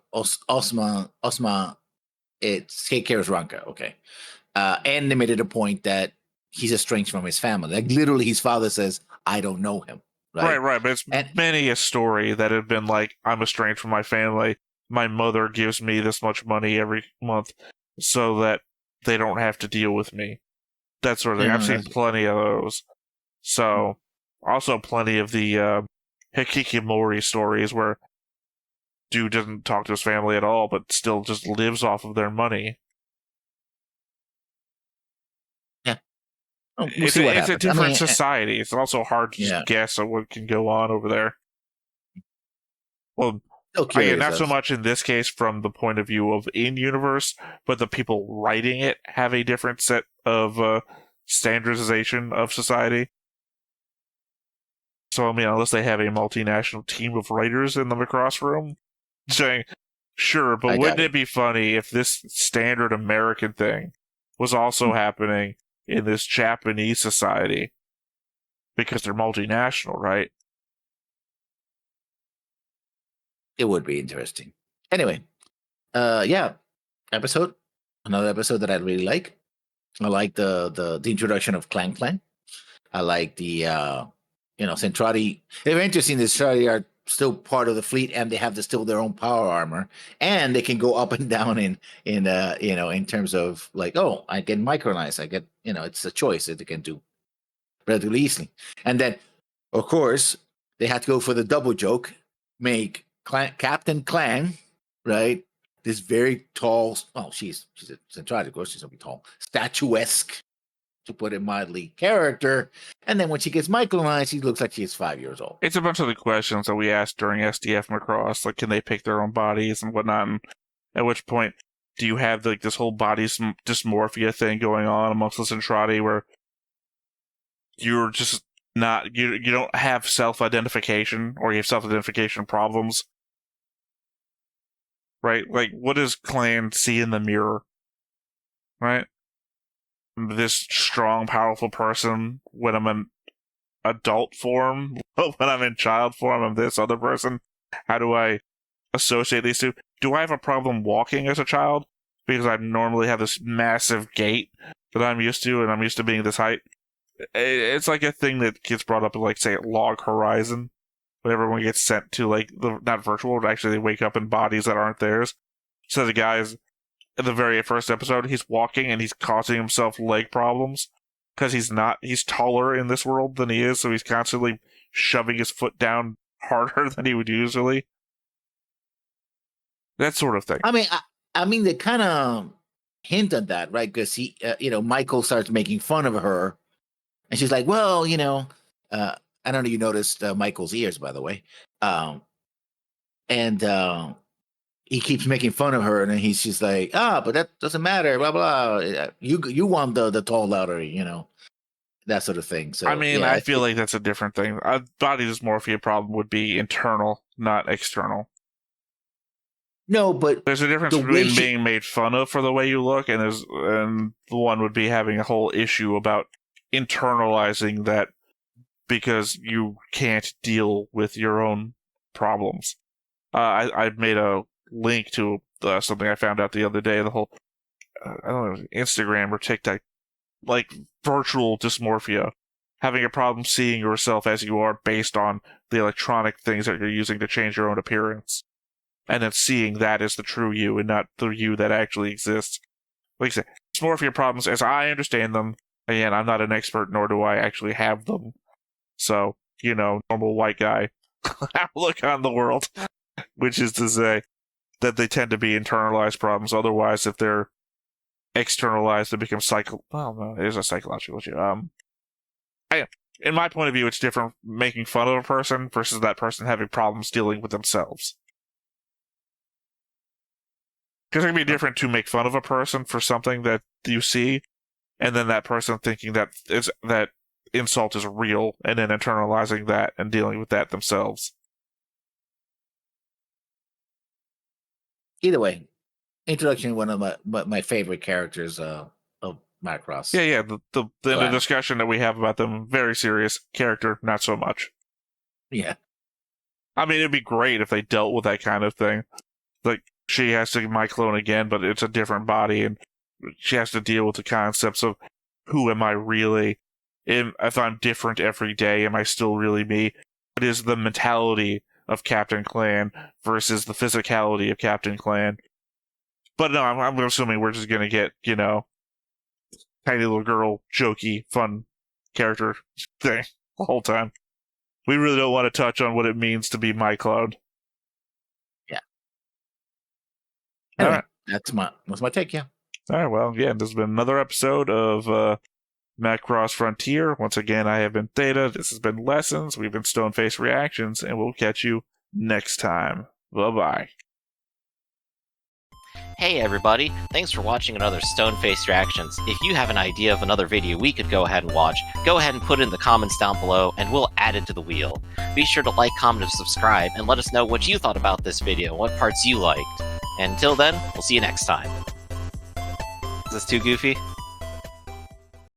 Osma, it take care of Ranka, okay, and they made it a point that he's estranged from his family. Like literally, his father says, "I don't know him." Right. But it's many a story that have been like, "I'm estranged from my family. My mother gives me this much money every month so that they don't have to deal with me." That sort of thing. I've seen plenty of those. So, also plenty of the Hikikomori stories where dude doesn't talk to his family at all, but still just lives off of their money. It's a different society. It's also hard to just guess at what can go on over there. Well, again, not so much in this case from the point of view of in-universe, but the people writing it have a different set of standardization of society. So, I mean, unless they have a multinational team of writers in the Macross room, saying, sure, but wouldn't it be funny if this standard American thing was also happening in this Japanese society? Because they're multinational, right? It would be interesting. Anyway, another episode that I really like. I like the introduction of Clan Clan. I like the Centrati. It's interesting. The Centrati are still part of the fleet, and they have still their own power armor, and they can go up and down in terms of like, oh, I get micronized. I get, it's a choice that they can do relatively easily. And then, of course, they had to go for the double joke, make Captain Clan, right? This very tall, she's a Centrati, of course, she's gonna be tall, statuesque, to put it mildly, character. And then when she gets micronized, she looks like she's 5 years old. It's a bunch of the questions that we asked during SDF Macross, like, can they pick their own bodies and whatnot? And at which point, do you have like this whole body dysmorphia thing going on amongst the Centrati, where you're just not, you don't have self-identification, or you have self-identification problems, right? Like, what does Clan see in the mirror, right? This strong, powerful person when I'm in adult form, but when I'm in child form, I'm this other person. How do I associate these two? Do I have a problem walking as a child? Because I normally have this massive gait, that I'm used to, and I'm used to being this height. It's like a thing that gets brought up in, like, say, Log Horizon, when everyone gets sent to, like, not virtual, but actually they wake up in bodies that aren't theirs. So the guy's, in the very first episode, he's walking and he's causing himself leg problems, because he's taller in this world than he is, so he's constantly shoving his foot down harder than he would usually. That sort of thing. I mean, they kind of hint at that, right? Because he, Michael starts making fun of her, and she's like, "Well, I don't know. You noticed Michael's ears, by the way." And he keeps making fun of her, and then he's just like, but that doesn't matter. Blah blah. You want the tall lottery, that sort of thing. So I mean, I feel like that's a different thing. A body dysmorphia problem would be internal, not external. No, but there's a difference between being made fun of for the way you look, and the one would be having a whole issue about internalizing that because you can't deal with your own problems. I made a link to something I found out the other day. The whole I don't know, Instagram or TikTok, like virtual dysmorphia, having a problem seeing yourself as you are based on the electronic things that you're using to change your own appearance. And then seeing that as the true you and not the you that actually exists. Like I said, dysmorphia problems, as I understand them, again, I'm not an expert, nor do I actually have them. So, normal white guy outlook on the world, which is to say that they tend to be internalized problems. Otherwise, if they're externalized, they become well, no, it is a psychological issue. In my point of view, it's different making fun of a person versus that person having problems dealing with themselves. Because it can be different to make fun of a person for something that you see, and then that person thinking that insult is real, and then internalizing that and dealing with that themselves. Either way, introduction, one of my favorite characters of Macross. Yeah. The discussion that we have about them, very serious character, not so much. Yeah. I mean, it'd be great if they dealt with that kind of thing. Like, she has to my clone again, but it's a different body, and she has to deal with the concepts of who am I really? If I'm different every day, am I still really me? What is the mentality of Captain Clan versus the physicality of Captain Clan? But no, I'm assuming we're just gonna get, tiny little girl, jokey, fun character thing the whole time. We really don't want to touch on what it means to be my clone. Anyway, all right. That's my take, yeah. All right, well, yeah, this has been another episode of Macross Frontier. Once again, I have been Theta. This has been Lessons. We've been Stoneface Reactions, and we'll catch you next time. Bye-bye. Hey everybody, thanks for watching another Stoneface Reactions. If you have an idea of another video we could go ahead and watch, go ahead and put it in the comments down below and we'll add it to the wheel. Be sure to like, comment, and subscribe, and let us know what you thought about this video, what parts you liked. And until then, we'll see you next time. Is this too goofy?